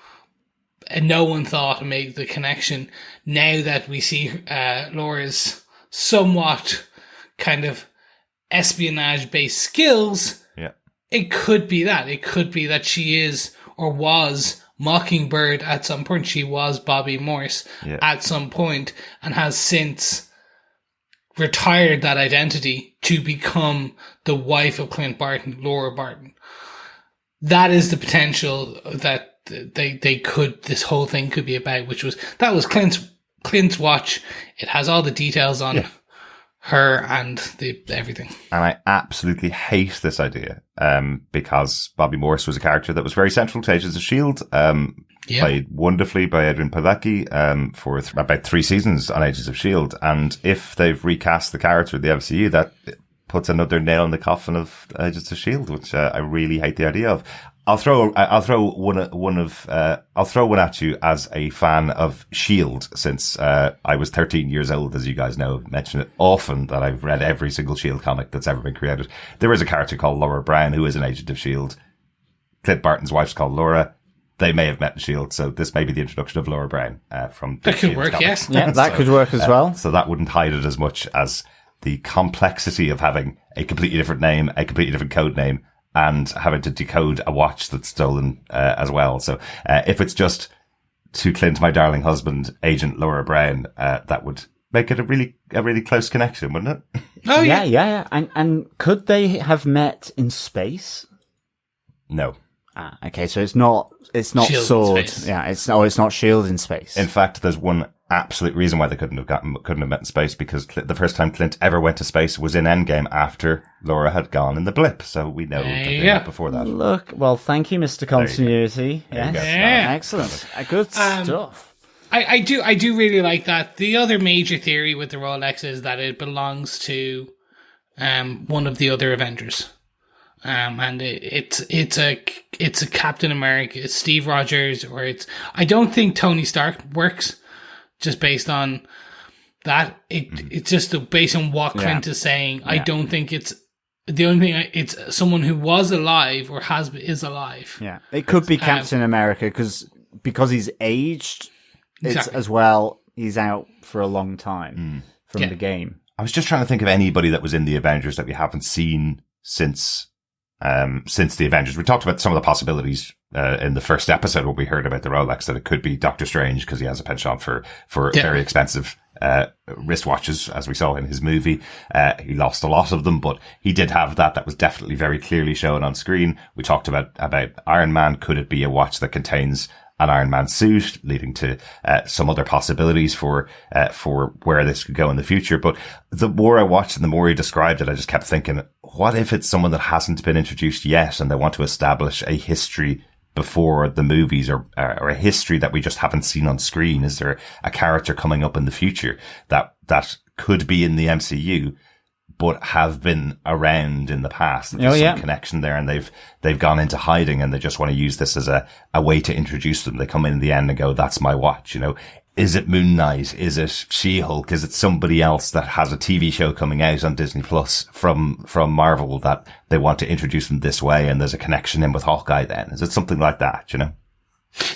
no one thought to make the connection. Now that we see Laura's somewhat kind of espionage-based skills, it could be that. It could be that she is or was Mockingbird at some point. She was Bobby Morse at some point and has since retired that identity to become the wife of Clint Barton, Laura Barton. That is the potential that they could, this whole thing could be about, that was Clint's watch. It has all the details on her and everything. And I absolutely hate this idea, because Bobby Morse was a character that was very central to Agents of S.H.I.E.L.D., played wonderfully by Adrian Palicki, for about 3 seasons on Agents of S.H.I.E.L.D. And if they've recast the character of the MCU, that puts another nail in the coffin of Agents of S.H.I.E.L.D., which I really hate the idea of. I'll throw one at you as a fan of S.H.I.E.L.D. since I was 13 years old, as you guys know. I've mentioned it often that I've read every single S.H.I.E.L.D. comic that's ever been created. There is a character called Laura Brown who is an agent of S.H.I.E.L.D. Clint Barton's wife's called Laura. They may have met in S.H.I.E.L.D., so this may be the introduction of Laura Brown from the that could S.H.I.E.L.D. work, comics. yes. Yeah, that could work as well. So that wouldn't hide it as much as the complexity of having a completely different name, a completely different code name, and having to decode a watch that's stolen as well. So if it's just to Clint, my darling husband, Agent Laura Brown, that would make it a really close connection, wouldn't it? Oh yeah. And could they have met in space? No. Okay, so it's not S.H.I.E.L.D. in Sword. space. Yeah, it's not S.H.I.E.L.D. in space. In fact, there's one absolute reason why they couldn't have met in space, because the first time Clint ever went to space was in Endgame after Laura had gone in the blip. So we know that they met before that. Look, well, thank you, Mr. Continuity. Yes, excellent. Good stuff. I do really like that. The other major theory with the Rolex is that it belongs to one of the other Avengers. And it's a Captain America, it's Steve Rogers, or I don't think Tony Stark works just based on that. It's just based on what Clint is saying. I don't think it's the only thing. It's someone who was alive or is alive. Yeah, it could be Captain America because he's aged. It's as well. He's out for a long time from the game. I was just trying to think of anybody that was in the Avengers that we haven't seen since the Avengers. We talked about some of the possibilities in the first episode when we heard about the Rolex, that it could be Doctor Strange because he has a penchant for very expensive wristwatches, as we saw in his movie. He lost a lot of them, but he did have that was definitely very clearly shown on screen. We talked about Iron Man. Could it be a watch that contains an Iron Man suit, leading to some other possibilities for where this could go in the future? But the more I watched and the more he described it, I just kept thinking, what if it's someone that hasn't been introduced yet and they want to establish a history before the movies, or a history that we just haven't seen on screen? Is there a character coming up in the future that could be in the MCU but have been around in the past? There's some connection there, and they've gone into hiding, and they just want to use this as a way to introduce them. They come in the end and go, that's my watch. You know, is it Moon Knight? Is it She-Hulk? Is it somebody else that has a TV show coming out on Disney Plus from Marvel that they want to introduce them this way, and there's a connection in with Hawkeye then? Is it something like that, you know?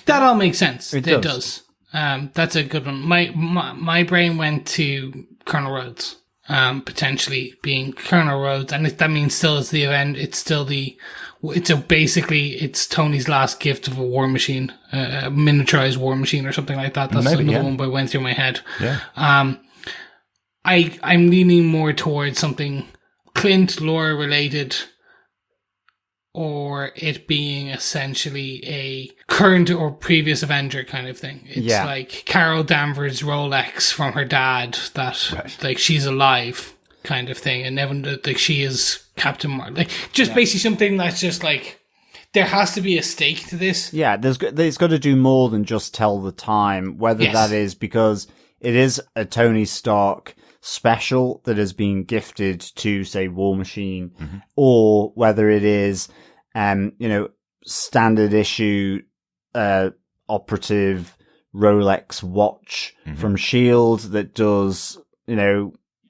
That all makes sense. It does. That's a good one. My brain went to Colonel Rhodes. Potentially being Colonel Rhodes, and that means still it's the event. It's Tony's last gift of a war machine, a miniaturized war machine or something like that. That's another one that went through my head. Yeah. I'm leaning more towards something Clint Laura related, or it being essentially a current or previous Avenger kind of thing. It's like Carol Danvers' Rolex from her dad that like she's alive kind of thing, and never like she is Captain Marvel. Like basically something that's just like there has to be a stake to this. Yeah, there's got to do more than just tell the time. Whether that is because it is a Tony Stark special that has been gifted to, say, War Machine, or whether it is, standard issue, operative Rolex watch from Shield that does,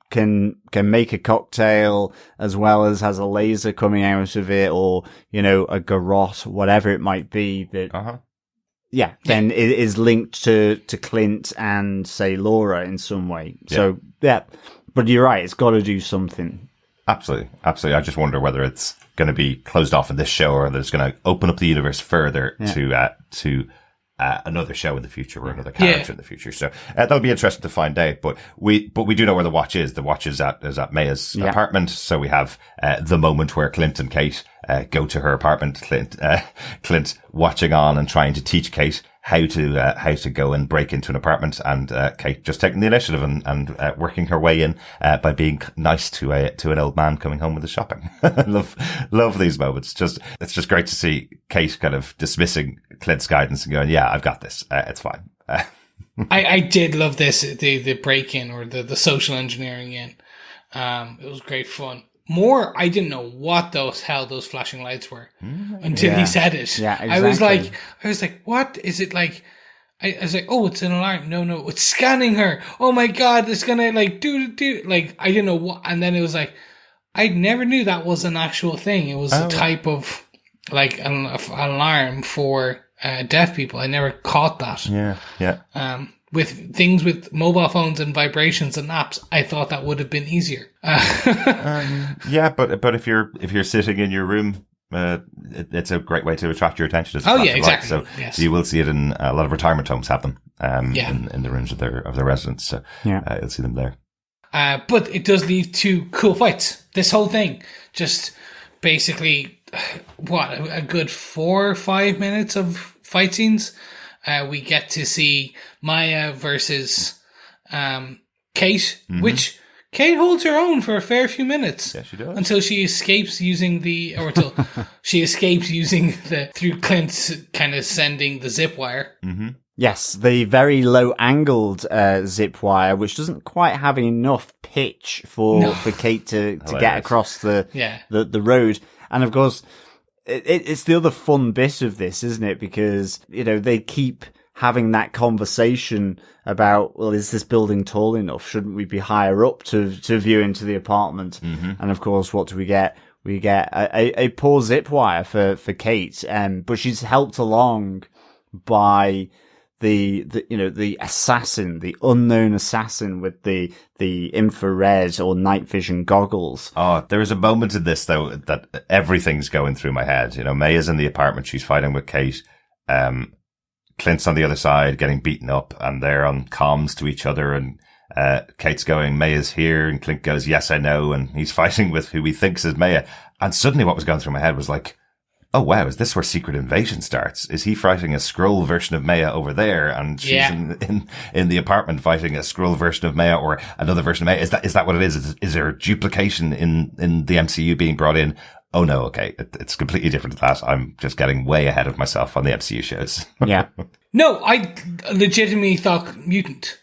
can make a cocktail as well as has a laser coming out of it, or, a garrote, whatever it might be that, then it is linked to Clint and, say, Laura in some way. Yeah. So, but you're right, it's got to do something. Absolutely. I just wonder whether it's going to be closed off in this show, or there's going to open up the universe further to another show in the future, or another character in the future. So that'll be interesting to find out. But we do know where the watch is. The watch is at Maya's apartment. So we have the moment where Clint and Kate go to her apartment. Clint watching on and trying to teach Kate how to go and break into an apartment, and Kate just taking the initiative and working her way in by being nice to an old man coming home with his shopping. love these moments. It's just great to see Kate kind of dismissing Clint's guidance and going, yeah, I've got this. It's fine. I did love this, the break in, or the social engineering in. It was great fun. I didn't know what those flashing lights were until he said it. Yeah, exactly. I was like, what is it like? I was like, oh, it's an alarm. No, it's scanning her. Oh my God, it's gonna like do. Like, I didn't know what. And then it was like, I never knew that was an actual thing. It was a type of like an alarm for deaf people. I never caught that. Yeah. With things with mobile phones and vibrations and apps, I thought that would have been easier. But if you're sitting in your room, it's a great way to attract your attention. Exactly. So you will see it in a lot of retirement homes have them in the rooms of their residents. So you'll see them there. But it does lead to cool fights. This whole thing, just basically, a good 4 or 5 minutes of fight scenes. We get to see Maya versus Kate, which Kate holds her own for a fair few minutes. Yeah, she does. Until she escapes through Clint kind of sending the zip wire. Yes, the very low-angled zip wire, which doesn't quite have enough pitch for Kate to get across the road. And of course, it's the other fun bit of this, isn't it? Because, they keep having that conversation about, well, is this building tall enough? Shouldn't we be higher up to view into the apartment? Mm-hmm. And of course, what do we get? We get a poor zip wire for Kate, but she's helped along by the assassin, the unknown assassin with the infrared or night vision goggles. Oh, there is a moment in this though that everything's going through my head. May is in the apartment, she's fighting with Kate. Clint's on the other side getting beaten up, and they're on comms to each other, and Kate's going, May is here, and Clint goes, yes, I know, and he's fighting with who he thinks is Maya. And suddenly what was going through my head was like, oh wow, is this where Secret Invasion starts? Is he fighting a Skrull version of Maya over there, and she's in the apartment fighting a Skrull version of Maya or another version of Maya? Is that what it is? Is there duplication in the MCU being brought in? Oh no, okay, it's completely different to that. I'm just getting way ahead of myself on the MCU shows. Yeah. No, I legitimately thought Mutant.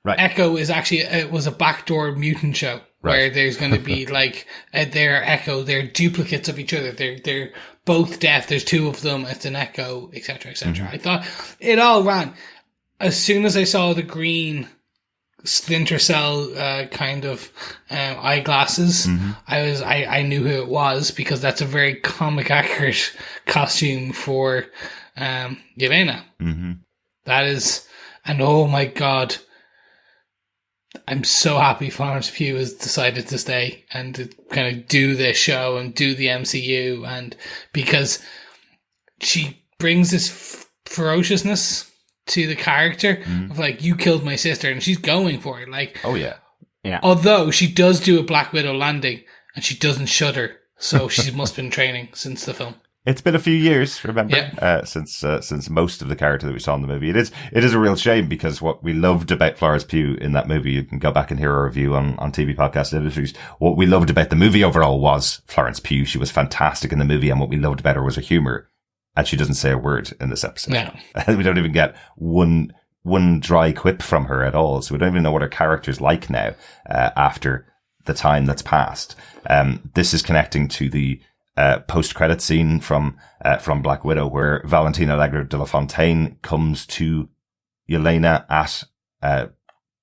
Right. Echo is actually, it was a backdoor mutant show. Right. Where there's going to be like, they're Echo, they're duplicates of each other. They're both deaf. There's two of them. It's an Echo, etc., etc. I thought it all ran. As soon as I saw the green Splinter Cell, kind of, eyeglasses, I knew who it was, because that's a very comic accurate costume for, Yelena. Mm-hmm. That is, and oh my God, I'm so happy Florence Pugh has decided to stay and to kind of do this show and do the MCU, and because she brings this ferociousness to the character of like, you killed my sister, and she's going for it. Like, oh yeah. Although she does do a Black Widow landing and she doesn't shudder, so she must have been training since the film. It's been a few years, remember, since most of the character that we saw in the movie. It is a real shame, because what we loved about Florence Pugh in that movie, you can go back and hear our review on TV Podcast Industries. What we loved about the movie overall was Florence Pugh. She was fantastic in the movie, and what we loved about her was her humor. And she doesn't say a word in this episode. No. We don't even get one dry quip from her at all. So we don't even know what her character's like now, after the time that's passed. This is connecting to the post-credit scene from Black Widow, where Valentina Allegra de la Fontaine comes to Yelena at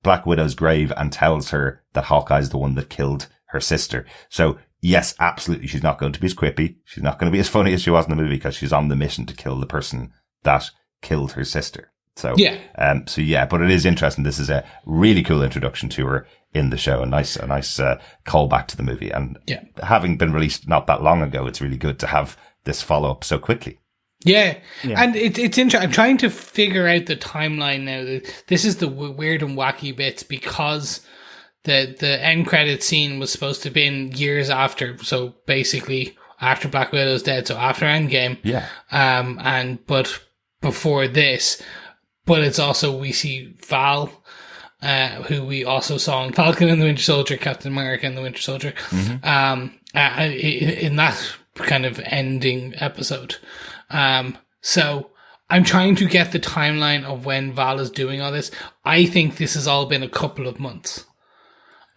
Black Widow's grave and tells her that Hawkeye's the one that killed her sister. So yes, absolutely, she's not going to be as quippy. She's not going to be as funny as she was in the movie, because she's on the mission to kill the person that killed her sister. So yeah, but it is interesting. This is a really cool introduction to her in the show. A nice callback to the movie. And having been released not that long ago, it's really good to have this follow up so quickly. Yeah. And it's interesting. I'm trying to figure out the timeline now. This is the weird and wacky bits, because the end credit scene was supposed to have been years after. So basically after Black Widow's dead. So after Endgame. Yeah. But before this, but it's also, we see Val, who we also saw in Falcon and the Winter Soldier, Captain America and the Winter Soldier, in that kind of ending episode. So I'm trying to get the timeline of when Val is doing all this. I think this has all been a couple of months.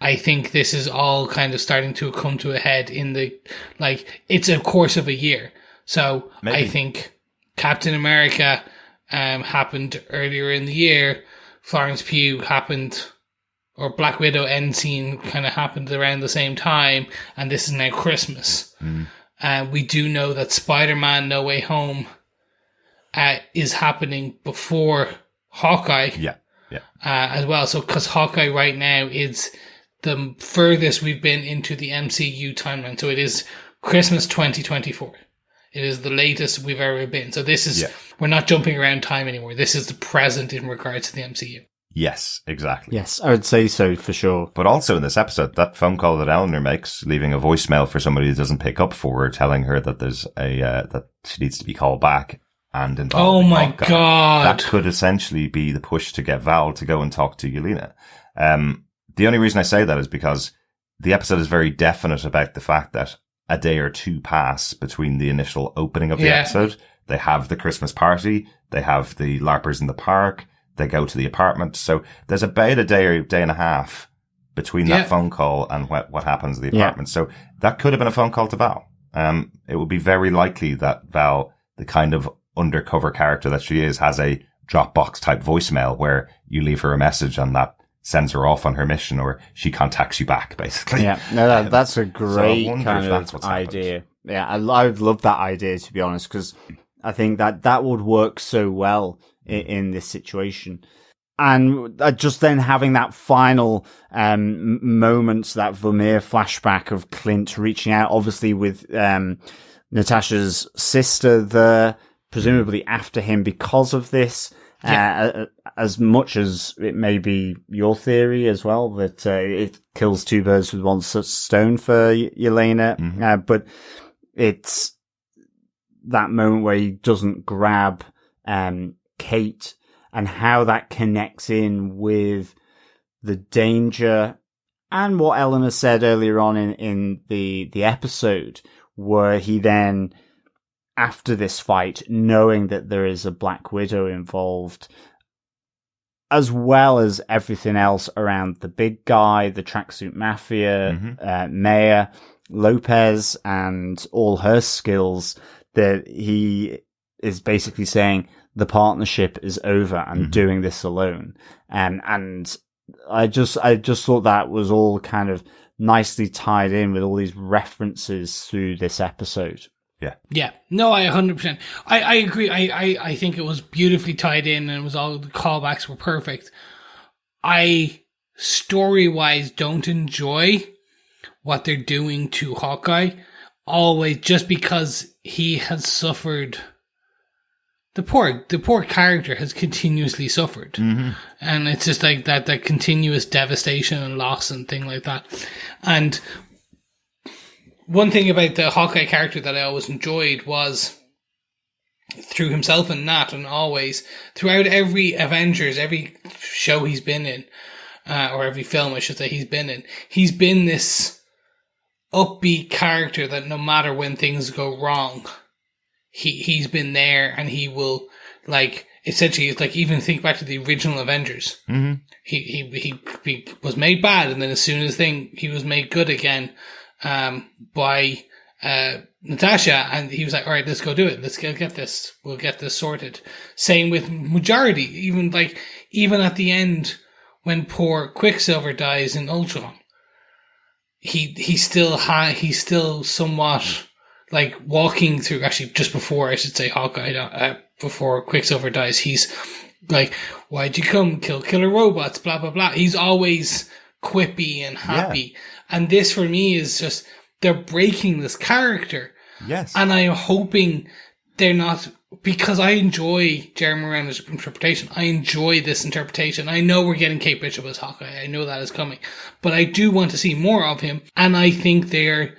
I think this is all kind of starting to come to a head in the, like, it's a course of a year. So maybe. I think Captain America happened earlier in the year. Florence Pugh happened, or Black Widow end scene kind of happened around the same time, and this is now Christmas. We do know that Spider-Man No Way Home is happening before Hawkeye. As well. So, because Hawkeye right now is the furthest we've been into the MCU timeline. So it is Christmas 2024. It is the latest we've ever been. So this is, we're not jumping around time anymore. This is the present in regards to the MCU. Yes, exactly. Yes, I would say so for sure. But also in this episode, that phone call that Eleanor makes, leaving a voicemail for somebody who doesn't pick up for her, telling her that there's that she needs to be called back and involved. Oh my God. That could essentially be the push to get Val to go and talk to Yelena. The only reason I say that is because the episode is very definite about the fact that a day or two pass between the initial opening of the episode. They have the Christmas party. They have the LARPers in the park. They go to the apartment. So there's about a day or day and a half between that phone call and what happens in the apartment. So that could have been a phone call to Val. It would be very likely that Val, the kind of undercover character that she is, has a Dropbox type voicemail where you leave her a message and that sends her off on her mission, or she contacts you back, basically. Yeah, no, that's a great kind of idea. Happened. Yeah, I would love that idea, to be honest, because I think that would work so well in this situation. And just then having that final moment, that Vermeer flashback of Clint reaching out, obviously with Natasha's sister there, presumably after him because of this. As much as it may be your theory as well, that it kills two birds with one stone for Yelena, but it's that moment where he doesn't grab Kate, and how that connects in with the danger and what Eleanor said earlier on in the episode, where he then, after this fight, knowing that there is a Black Widow involved, as well as everything else around the big guy, the Tracksuit Mafia, Maya Lopez, and all her skills, that he is basically saying the partnership is over. I'm doing this alone. And I just thought that was all kind of nicely tied in with all these references through this episode. Yeah. No, I 100%. I agree. I think it was beautifully tied in, and it was all the callbacks were perfect. I, story-wise, don't enjoy what they're doing to Hawkeye, always, just because he has suffered. The poor character has continuously suffered. And it's just like that continuous devastation and loss and thing like that. And one thing about the Hawkeye character that I always enjoyed was, through himself and Nat, and always throughout every Avengers, every show he's been in, or every film I should say he's been this upbeat character that no matter when things go wrong, he's been there, and he will, like, essentially, it's like, even think back to the original Avengers. He was made bad, and then as soon as he was made good again, by Natasha, and he was like, all right, let's go do it. Let's get this. We'll get this sorted. Same with majority. Even at the end, when poor Quicksilver dies in Ultron, he's still somewhat like walking through. Actually, just before, I should say, Hawkeye, before Quicksilver dies, he's like, why'd you come? Kill killer robots, blah blah blah. He's always quippy and happy. And this, for me, is just, they're breaking this character. Yes. And I'm hoping they're not, because I enjoy Jeremy Renner's interpretation. I enjoy this interpretation. I know we're getting Kate Bishop as Hawkeye. I know that is coming. But I do want to see more of him. And I think they're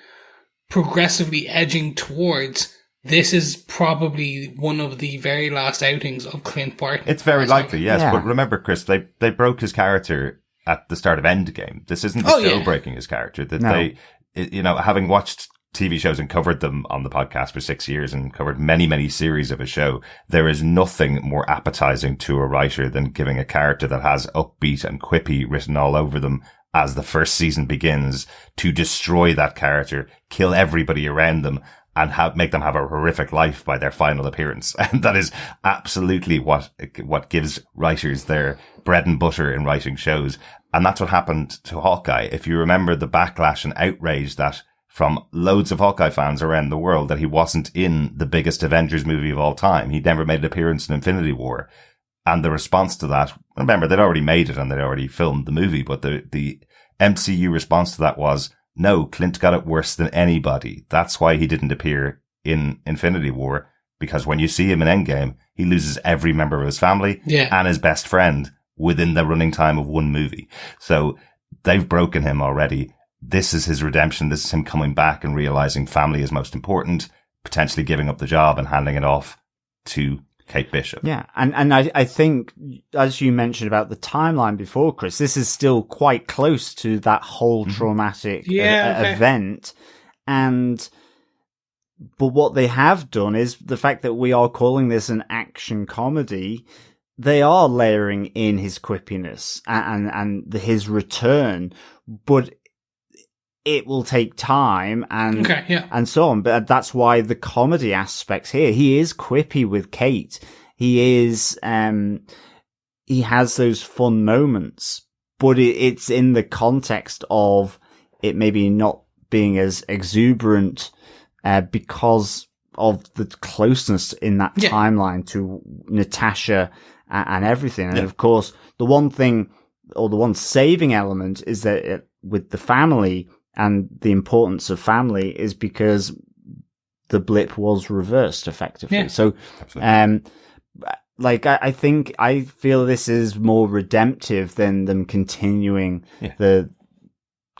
progressively edging towards, this is probably one of the very last outings of Clint Barton. It's very likely, yes. Yeah. But remember, Chris, they broke his character at the start of Endgame. This isn't the show breaking his character. That they, having watched TV shows and covered them on the podcast for 6 years and covered many, many series of a show, there is nothing more appetizing to a writer than giving a character that has upbeat and quippy written all over them as the first season begins, to destroy that character, kill everybody around them, and make them have a horrific life by their final appearance. And that is absolutely what gives writers their bread and butter in writing shows. And that's what happened to Hawkeye. If you remember the backlash and outrage that from loads of Hawkeye fans around the world, that he wasn't in the biggest Avengers movie of all time. He'd never made an appearance in Infinity War. And the response to that, remember, they'd already made it and they'd already filmed the movie, but the MCU response to that was, no, Clint got it worse than anybody. That's why he didn't appear in Infinity War, because when you see him in Endgame, he loses every member of his family and his best friend within the running time of one movie. So they've broken him already. This is his redemption. This is him coming back and realizing family is most important, potentially giving up the job and handing it off to Kate Bishop. Yeah, and I think, as you mentioned about the timeline before, Chris, this is still quite close to that whole traumatic event. And But what they have done is the fact that we are calling this an action comedy. They are layering in his quippiness and his return, but it will take time and so on. But that's why the comedy aspects here. He is quippy with Kate. He is, he has those fun moments, but it's in the context of it maybe not being as exuberant, because of the closeness in that timeline to Natasha and everything. And of course, the one thing, or the one saving element, is that with the family and the importance of family is because the blip was reversed effectively. Yeah. So, I feel this is more redemptive than them continuing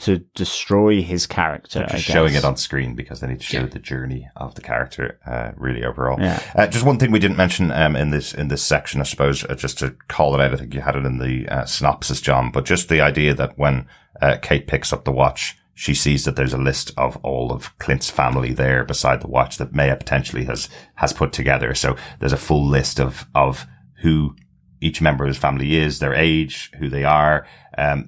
to destroy his character. Just showing it on screen because they need to show the journey of the character, really overall. Yeah. Just one thing we didn't mention, in this section, I suppose, just to call it out. I think you had it in the, synopsis, John, but just the idea that when, Kate picks up the watch, she sees that there's a list of all of Clint's family there beside the watch that Maya potentially has put together. So there's a full list of who each member of his family is, their age, who they are.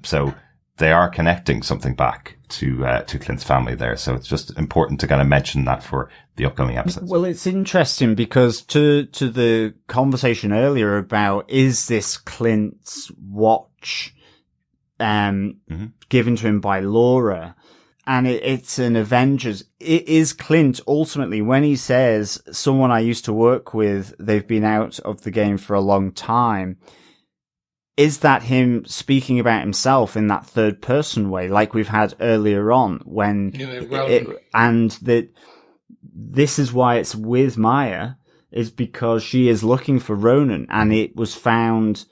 So they are connecting something back to Clint's family there. So it's just important to kind of mention that for the upcoming episodes. Well, it's interesting because to the conversation earlier about, is this Clint's watch, given to him by Laura, and it's an Avengers. It is Clint ultimately when he says, someone I used to work with, they've been out of the game for a long time. Is that him speaking about himself in that third person way, like we've had earlier on when, and that this is why it's with Maya, is because she is looking for Ronin and it was found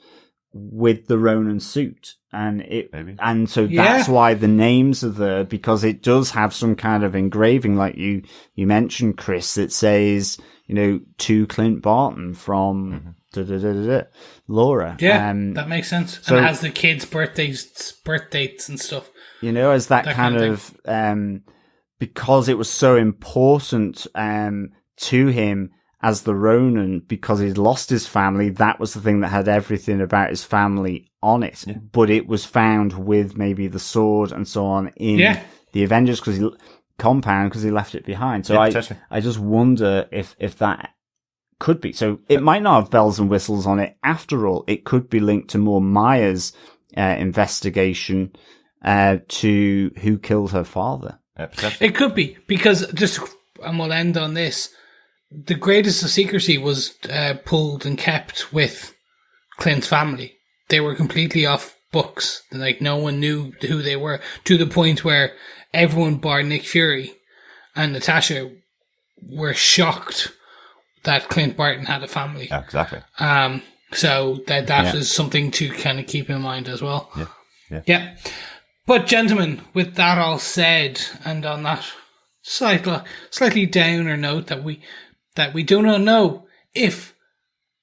with the Ronin suit. And so that's why the names are there, because it does have some kind of engraving, like you mentioned, Chris, that says, to Clint Barton from Laura. Yeah, that makes sense. So, and it has the kids' birth dates and stuff. As that kind of because it was so important to him as the Ronin, because he'd lost his family, that was the thing that had everything about his family on it. Yeah. But it was found with maybe the sword and so on in the Avengers compound because he left it behind. So I just wonder if that could be. So it might not have bells and whistles on it. After all, it could be linked to more Maya's investigation to who killed her father. It could be, because and we'll end on this. The greatest of secrecy was pulled and kept with Clint's family. They were completely off books. Like, no one knew who they were, to the point where everyone bar Nick Fury and Natasha were shocked that Clint Barton had a family. Yeah, exactly. So that is something to kind of keep in mind as well. Yeah. But gentlemen, with that all said, and on that slightly downer note that we do not know if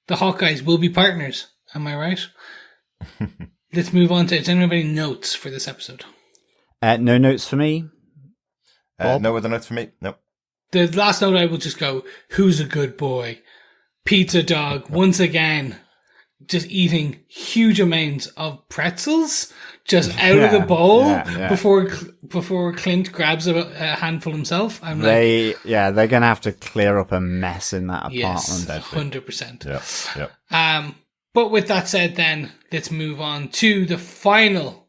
the Hawkeyes will be partners. Am I right? Let's move on to, does anyone have any notes for this episode? No notes for me. No other notes for me. No. The last note I will just go, who's a good boy? Pizza Dog, once again, just eating huge amounts of pretzels just out of the bowl before Clint grabs a handful himself. They're going to have to clear up a mess in that apartment. Yes, 100%. Yeah. But with that said, then let's move on to the final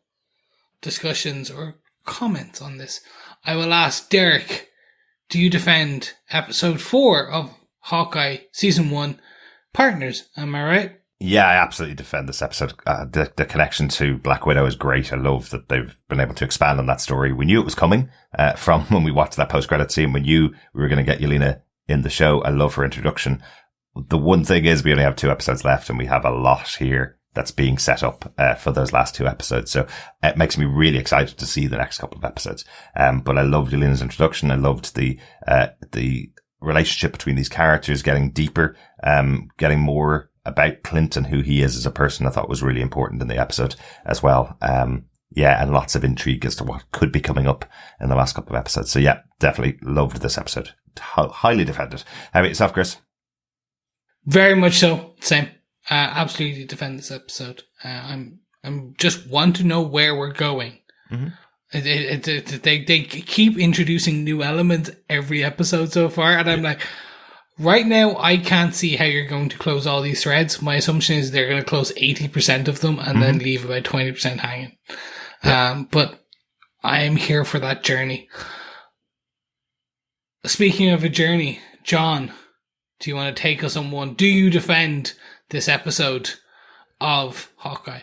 discussions or comments on this. I will ask Derek, do you defend episode 4 of Hawkeye season 1 partners? Am I right? Yeah, I absolutely defend this episode. The connection to Black Widow is great. I love that they've been able to expand on that story. We knew it was coming from when we watched that post-credit scene. We knew we were going to get Yelena in the show. I love her introduction. The one thing is we only have 2 episodes left and we have a lot here that's being set up for those last 2 episodes. So it makes me really excited to see the next couple of episodes. But I loved Yelena's introduction. I loved the relationship between these characters getting deeper, getting more about Clint and who he is as a person. I thought was really important in the episode as well. And lots of intrigue as to what could be coming up in the last couple of episodes. So yeah, definitely loved this episode. highly defended. How about yourself, Chris? Very much so. Same. Absolutely defend this episode. I'm just want to know where we're going. Mm-hmm. They keep introducing new elements every episode so far, and I'm like, right now, I can't see how you're going to close all these threads. My assumption is they're going to close 80% of them and then leave about 20% hanging. Yeah. But I am here for that journey. Speaking of a journey, John, do you want to take us on one? Do you defend this episode of Hawkeye?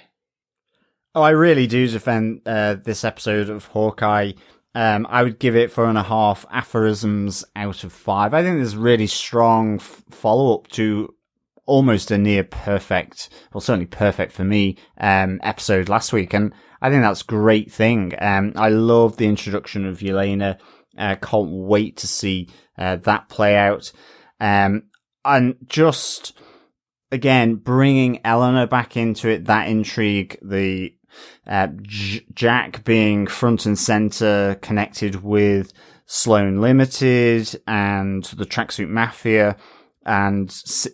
Oh, I really do defend this episode of Hawkeye. I would give it 4.5 aphorisms out of 5. I think there's really strong follow-up to almost a near perfect, well, certainly perfect for me, episode last week. And I think that's a great thing. I love the introduction of Yelena. Can't wait to see that play out. And just, again, bringing Eleanor back into it, that intrigue, the Jack being front and center, connected with Sloan Limited and the Tracksuit Mafia, and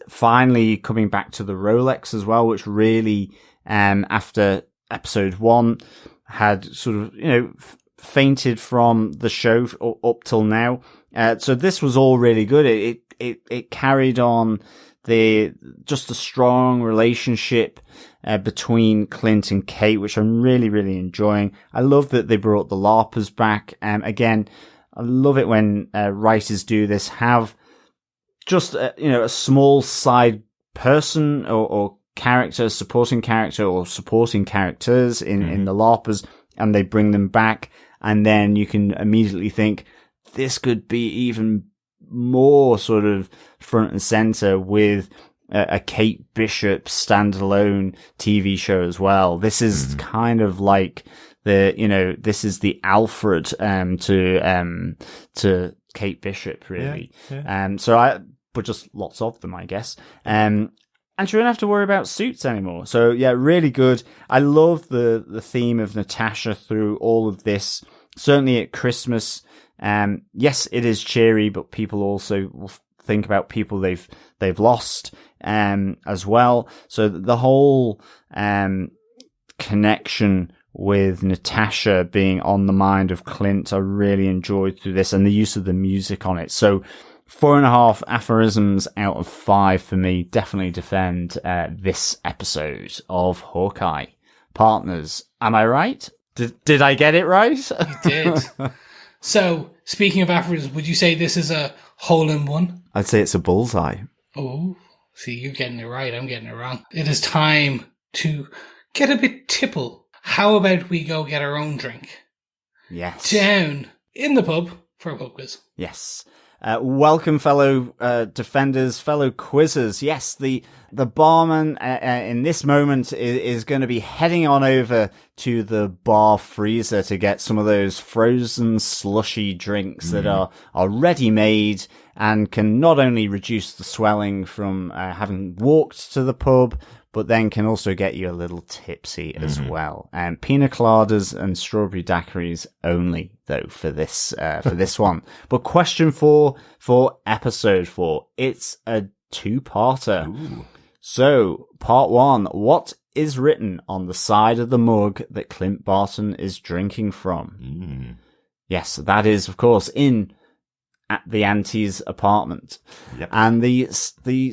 finally coming back to the Rolex as well, which really, after episode 1, had sort of, fainted from the show up till now. So this was all really good. It carried on just a strong relationship between Clint and Kate, which I'm really, really enjoying. I love that they brought the LARPers back. Again, I love it when writers do this, have just a small side person or character, supporting character or supporting characters in the LARPers, and they bring them back, and then you can immediately think this could be even more sort of front and center with a Kate Bishop standalone TV show as well. This is kind of like this is the Alfred to Kate Bishop, really. Yeah. But just lots of them, I guess. And she won't have to worry about suits anymore. So yeah, really good. I love the theme of Natasha through all of this. Certainly at Christmas. Yes, it is cheery, but people also will think about people they've lost, as well. So the whole, connection with Natasha being on the mind of Clint, I really enjoyed through this, and the use of the music on it. So 4.5 aphorisms out of 5 for me. Definitely defend, this episode of Hawkeye. Partners, am I right? Did I get it right? You did. So, speaking of aphorisms, would you say this is a hole-in-one? I'd say it's a bullseye. Oh, see, you're getting it right. I'm getting it wrong. It is time to get a bit tipple. How about we go get our own drink? Yes. Down in the pub for a pub quiz. Yes. Welcome, fellow defenders, fellow quizzers. Yes, the barman in this moment is going to be heading on over to the bar freezer to get some of those frozen slushy drinks that are ready made and can not only reduce the swelling from having walked to the pub, but then can also get you a little tipsy as well. Pina coladas and strawberry daiquiris only, though, for this one. But question 4 for episode 4. It's a 2-parter. Ooh. So, part 1, what is written on the side of the mug that Clint Barton is drinking from? Yes, that is, of course, at the auntie's apartment. Yep. And the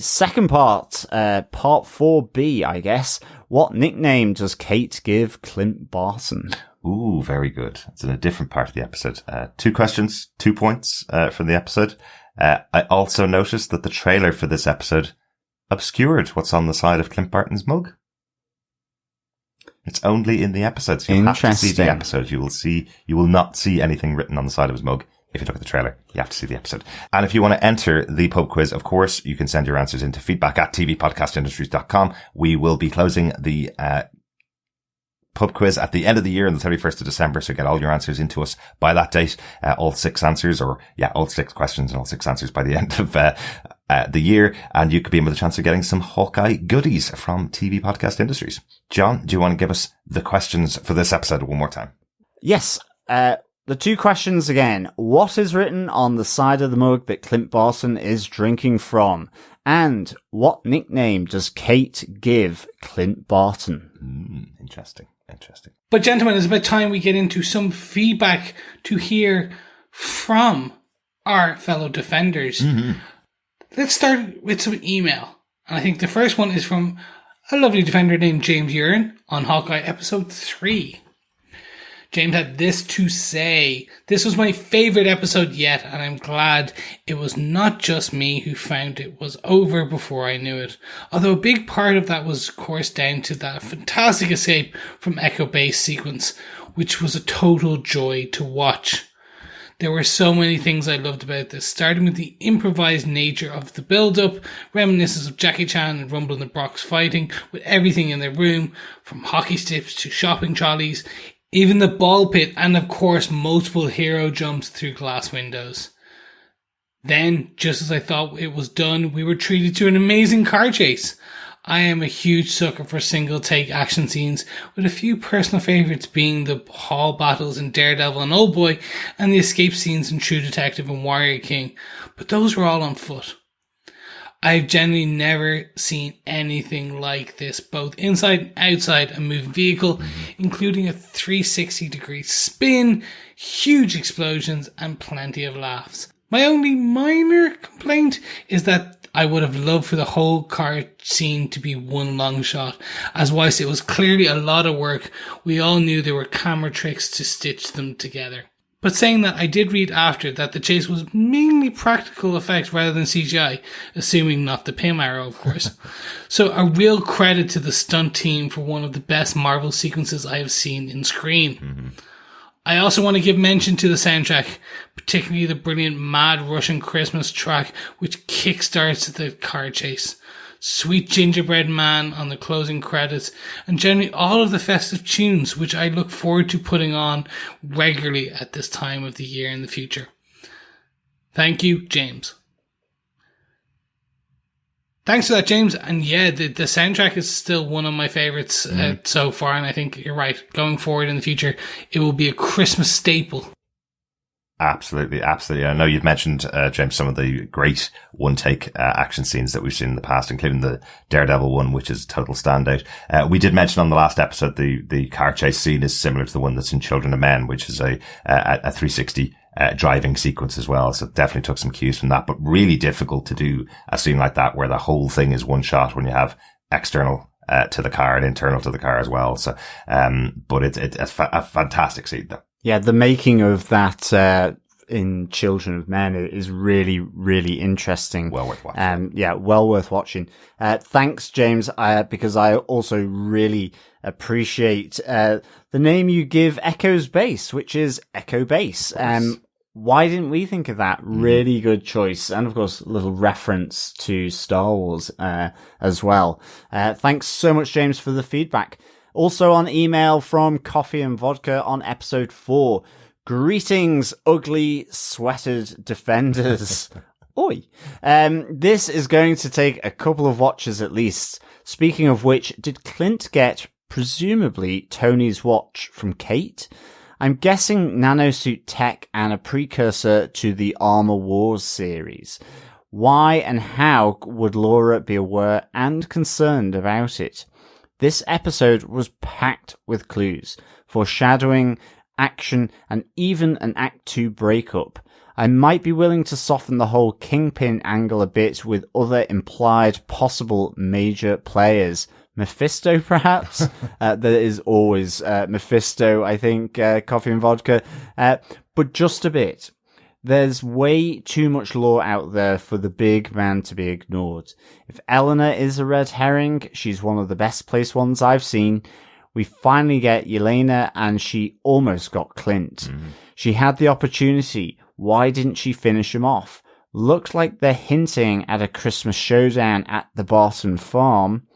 second part, part 4B, I guess. What nickname does Kate give Clint Barton? Ooh, very good. It's in a different part of the episode. 2 questions, 2 points from the episode. I also noticed that the trailer for this episode obscured what's on the side of Clint Barton's mug. It's only in the episode, so you'll have to see the episode. You will not see anything written on the side of his mug. If you look at the trailer, you have to see the episode. And if you want to enter the pub quiz, of course, you can send your answers into feedback@tvpodcastindustries.com. We will be closing the pub quiz at the end of the year on the 31st of December. So get all your answers into us by that date. All 6 answers, all 6 questions and all 6 answers by the end of the year. And you could be in with a chance of getting some Hawkeye goodies from TV Podcast Industries. John, do you want to give us the questions for this episode one more time? Yes. the two questions again. What is written on the side of the mug that Clint Barton is drinking from? And what nickname does Kate give Clint Barton? Interesting. But gentlemen, it's about time we get into some feedback to hear from our fellow defenders. Let's start with some email. And I think the first one is from a lovely defender named James Erin on Hawkeye episode 3. James had this to say: "This was my favourite episode yet, and I'm glad it was not just me who found it was over before I knew it. Although a big part of that was, of course, down to that fantastic escape from Echo Base sequence, which was a total joy to watch. There were so many things I loved about this, starting with the improvised nature of the build-up, reminiscence of Jackie Chan and Rumble in the Bronx fighting, with everything in their room, from hockey sticks to shopping trolleys, even the ball pit, and of course multiple hero jumps through glass windows. Then, just as I thought it was done, we were treated to an amazing car chase. I am a huge sucker for single take action scenes, with a few personal favourites being the hall battles in Daredevil and Oldboy, and the escape scenes in True Detective and Warrior King, but those were all on foot. I've genuinely never seen anything like this, both inside and outside a moving vehicle, including a 360-degree spin, huge explosions, and plenty of laughs. My only minor complaint is that I would have loved for the whole car scene to be one long shot, as whilst it was clearly a lot of work, we all knew there were camera tricks to stitch them together. But saying that, I did read after that the chase was mainly practical effects rather than CGI, assuming not the Pym arrow, of course. So a real credit to the stunt team for one of the best Marvel sequences I have seen in screen. I also want to give mention to the soundtrack, particularly the brilliant Mad Russian Christmas track, which kickstarts the car chase. Sweet Gingerbread Man on the closing credits, and generally all of the festive tunes, which I look forward to putting on regularly at this time of the year in the future. Thank you, James." Thanks for that, James. And yeah, the soundtrack is still one of my favourites so far, and I think you're right. Going forward in the future, it will be a Christmas staple. Absolutely. I know you've mentioned, James, some of the great one-take action scenes that we've seen in the past, including the Daredevil one, which is a total standout. We did mention on the last episode the car chase scene is similar to the one that's in Children of Men, which is a 360 driving sequence as well. So definitely took some cues from that, but really difficult to do a scene like that where the whole thing is one shot when you have external to the car and internal to the car as well. So, but it's a fantastic scene though. Yeah, the making of that in Children of Men is really, really interesting. Well worth watching. Well worth watching. Thanks, James, because I also really appreciate the name you give Echo's base, which is Echo Base. Why didn't we think of that? Really good choice. And of course, a little reference to Star Wars as well. Thanks so much, James, for the feedback. Also on email from Coffee and Vodka on episode 4. Greetings, ugly, sweated defenders. Oi. This is going to take a couple of watches at least. Speaking of which, did Clint get, presumably, Tony's watch from Kate? I'm guessing nanosuit tech and a precursor to the Armor Wars series. Why and how would Laura be aware and concerned about it? This episode was packed with clues, foreshadowing, action, and even an Act 2 breakup. I might be willing to soften the whole Kingpin angle a bit with other implied possible major players. Mephisto, perhaps? There is always Mephisto, I think, Coffee and Vodka. But just a bit. There's way too much lore out there for the big man to be ignored. If Eleanor is a red herring, she's one of the best placed ones I've seen. We finally get Yelena, and she almost got Clint. She had the opportunity. Why didn't she finish him off? Looks like they're hinting at a Christmas showdown at the Barton farm.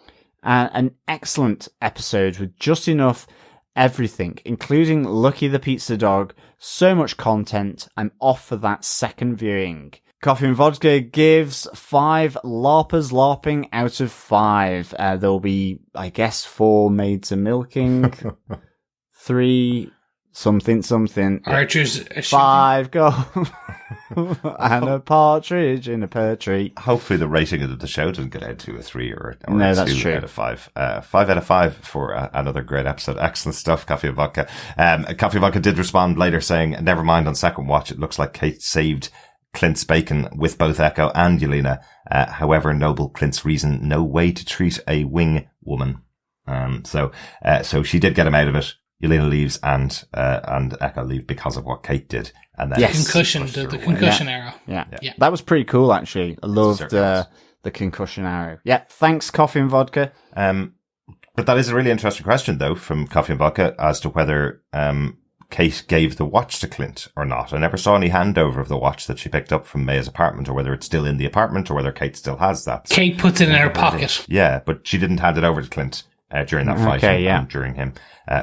An excellent episode with just enough everything, including Lucky the Pizza Dog. So much content. I'm off for that second viewing. Coffee and Vodka gives 5 LARPers LARPing out of 5. There'll be, I guess, 4 maids a milking, 3 something. Archers. 5 goals. And a partridge in a pear tree. Hopefully the rating of the show doesn't get out to a 3 or no, a that's 2 true. out of 5. 5 out of 5 for another great episode. Excellent stuff, Coffee and Vodka. Coffee and Vodka did respond later saying, never mind, on second watch, it looks like Kate saved Clint's bacon with both Echo and Yelena. However noble Clint's reason, no way to treat a wing woman. So she did get him out of it. Yelena leaves and Echo leave because of what Kate did. And then concussion, the concussion arrow. Yeah. That was pretty cool, actually. I loved the concussion arrow. Yeah, thanks, Coffee and Vodka. But that is a really interesting question, though, from Coffee and Vodka as to whether Kate gave the watch to Clint or not. I never saw any handover of the watch that she picked up from Maya's apartment, or whether it's still in the apartment, or whether Kate still has that. Kate puts it in her pocket. Yeah, but she didn't hand it over to Clint during that fight and during him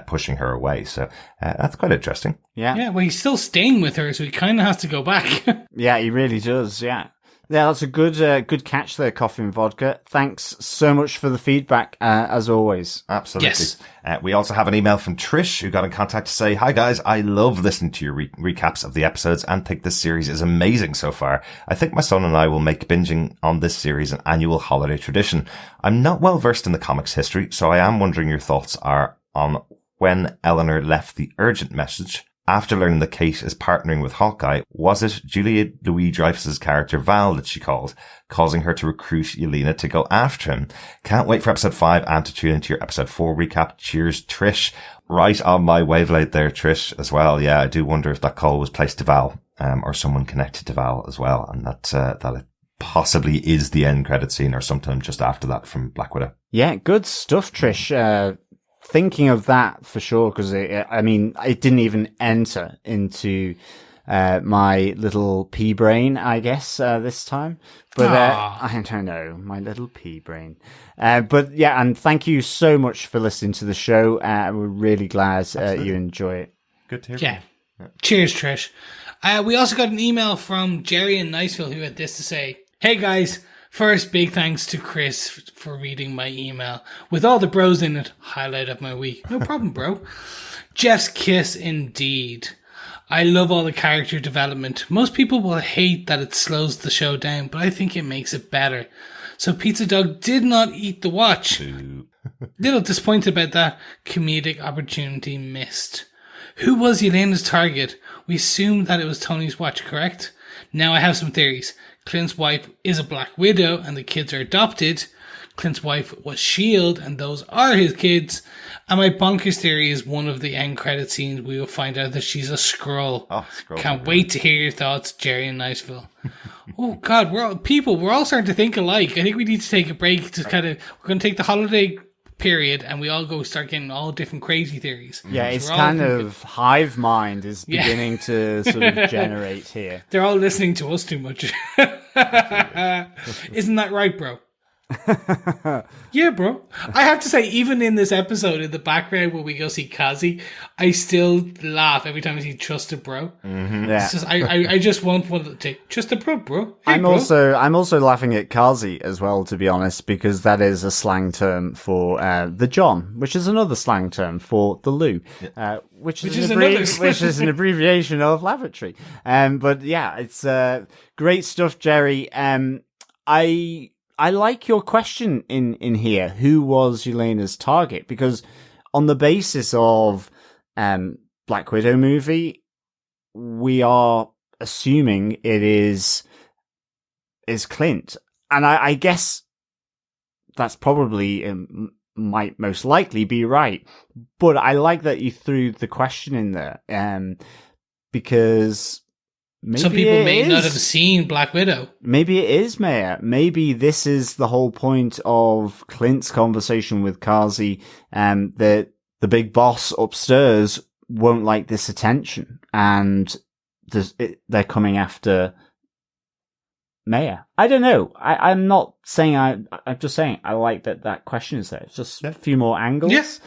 pushing her away. So that's quite interesting. Yeah, well, he's still staying with her, so he kind of has to go back. Yeah, he really does, yeah. Yeah, that's a good catch there, Coffee and Vodka. Thanks so much for the feedback, as always. Absolutely. Yes. We also have an email from Trish, who got in contact to say, hi guys, I love listening to your recaps of the episodes and think this series is amazing so far. I think my son and I will make binging on this series an annual holiday tradition. I'm not well versed in the comics history, so I am wondering your thoughts are on when Eleanor left the urgent message. After learning that Kate is partnering with Hawkeye, was it Julia Louis-Dreyfus's character Val that she called, causing her to recruit Yelena to go after him? Can't wait for episode 5 and to tune into your episode 4 recap. Cheers, Trish. Right on my wavelength there, Trish, as well. Yeah, I do wonder if that call was placed to Val, or someone connected to Val as well, and that it possibly is the end credit scene or sometime just after that from Black Widow. Yeah, good stuff, Trish. Thinking of that for sure, because it didn't even enter into my little pea brain, I guess, this time. But I don't know, my little pea brain. But yeah, and thank you so much for listening to the show. We're really glad you enjoy it. Good to hear. Yeah. Cheers, Trish. We also got an email from Jerry in Niceville who had this to say. Hey guys, first, big thanks to Chris for reading my email. With all the bros in it, highlight of my week. No problem, bro. Jeff's kiss indeed. I love all the character development. Most people will hate that it slows the show down, but I think it makes it better. So Pizza Dog did not eat the watch. Little disappointed about that comedic opportunity missed. Who was Yelena's target? We assumed that it was Tony's watch, correct? Now I have some theories. Clint's wife is a Black Widow and the kids are adopted. Clint's wife was S.H.I.E.L.D. and those are his kids. And my bonkers theory is one of the end credit scenes we will find out that she's a Skrull. Oh, Skrull. Can't wait to hear your thoughts, Jerry in Niceville. Oh God, we're all starting to think alike. I think we need to take a break to we're going to take the holiday period and we all go start getting all different crazy theories. Yeah, it's kind of hive mind is beginning to sort of generate here. They're all listening to us too much. Isn't that right, bro? Yeah, bro. I have to say, even in this episode, in the background when we go see Kazi, I still laugh every time I see "Trust a Bro." Mm-hmm. Yeah. It's just, I just want to take "Trust a Bro, bro." Hey, I'm also laughing at Kazi as well, to be honest, because that is a slang term for the John, which is another slang term for the Lou, which is an abbreviation of lavatory. But yeah, it's great stuff, Jerry. I like your question in here. Who was Yelena's target? Because on the basis of Black Widow movie, we are assuming it is Clint, and I guess that's probably might most likely be right. But I like that you threw the question in there, because. Maybe some people may not have seen Black Widow. Maybe it is Maya. Maybe this is the whole point of Clint's conversation with Kazi, that the big boss upstairs won't like this attention, and they're coming after Maya. I don't know. I'm not saying I'm just saying I like that question is there. It's just a few more angles. Yes.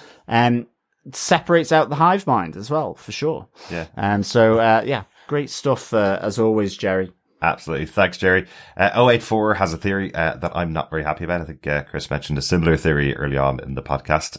Separates out the hive mind as well, for sure. Yeah. Yeah. Great stuff, as always, Jerry. Absolutely. Thanks, Jerry. 084 has a theory that I'm not very happy about. I think Chris mentioned a similar theory early on in the podcast.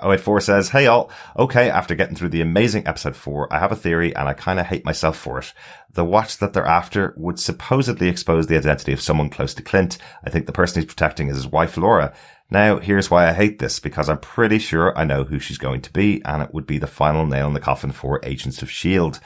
084 says, hey all, okay, after getting through the amazing episode 4, I have a theory and I kind of hate myself for it. The watch that they're after would supposedly expose the identity of someone close to Clint. I think the person he's protecting is his wife, Laura. Now, here's why I hate this, because I'm pretty sure I know who she's going to be, and it would be the final nail in the coffin for Agents of S.H.I.E.L.D.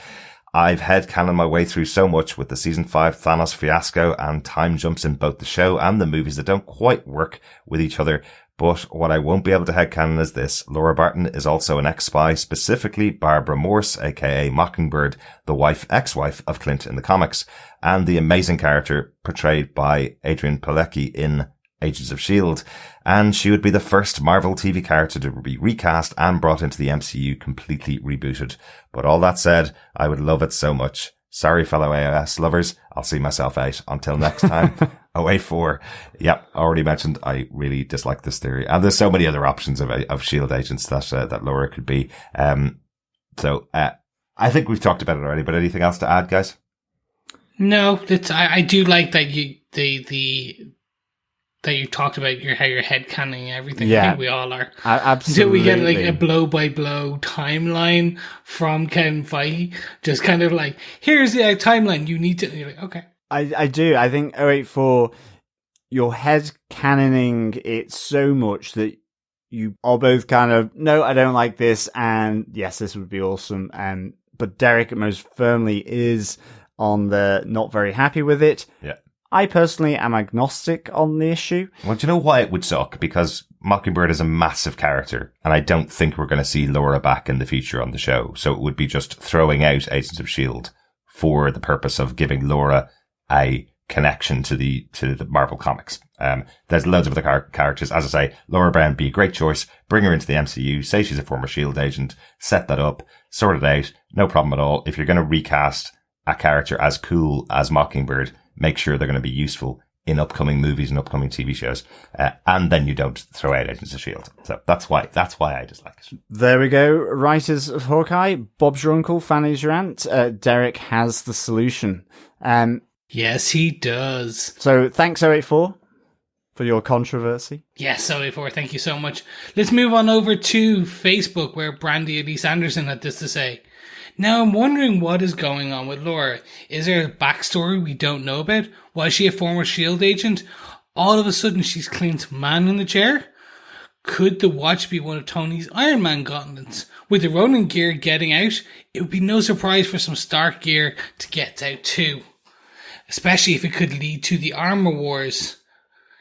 I've headcanoned my way through so much with the season 5 Thanos fiasco and time jumps in both the show and the movies that don't quite work with each other. But what I won't be able to headcanon is this. Laura Barton is also an ex-spy, specifically Barbara Morse, aka Mockingbird, the ex-wife of Clint in the comics, and the amazing character portrayed by Adrian Palicki in Agents of S.H.I.E.L.D. And she would be the first Marvel TV character to be recast and brought into the MCU completely rebooted. But all that said, I would love it so much. Sorry, fellow AOS lovers. I'll see myself out. Until next time. 084. Yep, already mentioned. I really dislike this theory. And there's so many other options of S.H.I.E.L.D. agents that Laura could be. So I think we've talked about it already, but anything else to add, guys? No, I do like that that you talked about how your head canning everything. Yeah. I think we all are. Absolutely. Until we get like a blow by blow timeline from Kevin Feige, just kind of like, here's the timeline. You need to. And you're like, okay. I do. I think 084, your head cannoning it so much that you are both kind of, no, I don't like this, and yes, this would be awesome. But Derek most firmly is on the not very happy with it. Yeah. I personally am agnostic on the issue. Well, do you know why it would suck? Because Mockingbird is a massive character, and I don't think we're going to see Laura back in the future on the show. So it would be just throwing out Agents of S.H.I.E.L.D. for the purpose of giving Laura a connection to the Marvel comics. There's loads of other characters. As I say, Laura Brown be a great choice. Bring her into the MCU, say she's a former S.H.I.E.L.D. agent, set that up, sort it out. No problem at all. If you're going to recast a character as cool as Mockingbird, make sure they're going to be useful in upcoming movies and upcoming TV shows. And then you don't throw out Agents of S.H.I.E.L.D. So that's why I dislike it. There we go. Writers of Hawkeye, Bob's your uncle, Fanny's your aunt. Derek has the solution. Yes, he does. So thanks, 084, for your controversy. Yes, 084, thank you so much. Let's move on over to Facebook, where Brandy Elise Anderson had this to say. Now, I'm wondering what is going on with Laura. Is there a backstory we don't know about? Was she a former S.H.I.E.L.D. agent? All of a sudden, she's Clint's man in the chair? Could the watch be one of Tony's Iron Man gauntlets? With the Ronin gear getting out, it would be no surprise for some Stark gear to get out too. Especially if it could lead to the Armor Wars.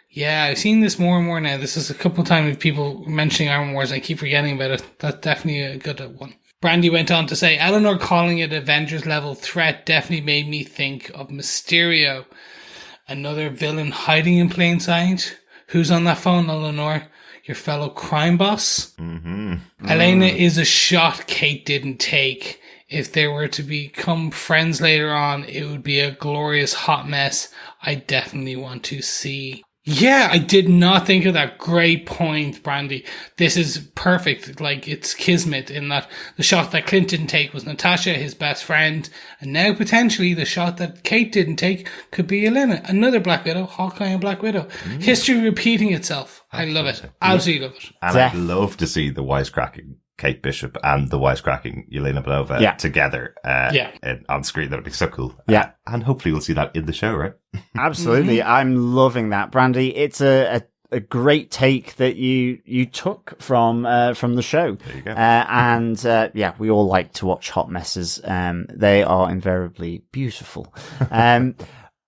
Yeah, I've seen this more and more now. This is a couple of times with people mentioning Armor Wars. I keep forgetting about it. That's definitely a good one. Brandy went on to say, Eleanor calling it Avengers level threat definitely made me think of Mysterio. Another villain hiding in plain sight. Who's on that phone, Eleanor? Your fellow crime boss? Elena is a shot Kate didn't take. If they were to become friends later on, it would be a glorious hot mess I definitely want to see. Yeah, I did not think of that. Great point, Brandy. This is perfect. Like, it's kismet in that the shot that Clint didn't take was Natasha, his best friend. And now potentially the shot that Kate didn't take could be Elena. Another Black Widow, Hawkeye and Black Widow. History repeating itself. Absolutely. I love it. Absolutely love it. And I'd love to see the wisecracking Kate Bishop and the wisecracking Yelena Belova together on screen. That would be so cool. Yeah. And hopefully we'll see that in the show, right? Absolutely. I'm loving that, Brandy. It's a great take that you took from the show. There you go. And we all like to watch hot messes. They are invariably beautiful.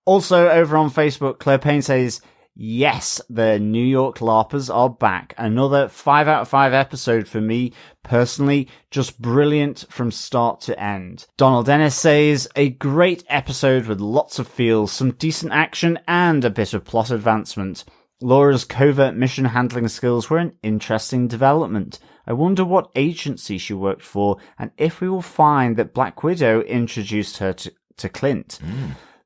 Also over on Facebook, Claire Payne says, yes, the New York LARPers are back. Another 5 out of 5 episode for me. Personally, just brilliant from start to end. Donald Dennis says, a great episode with lots of feels, some decent action, and a bit of plot advancement. Laura's covert mission handling skills were an interesting development. I wonder what agency she worked for, and if we will find that Black Widow introduced her to Clint.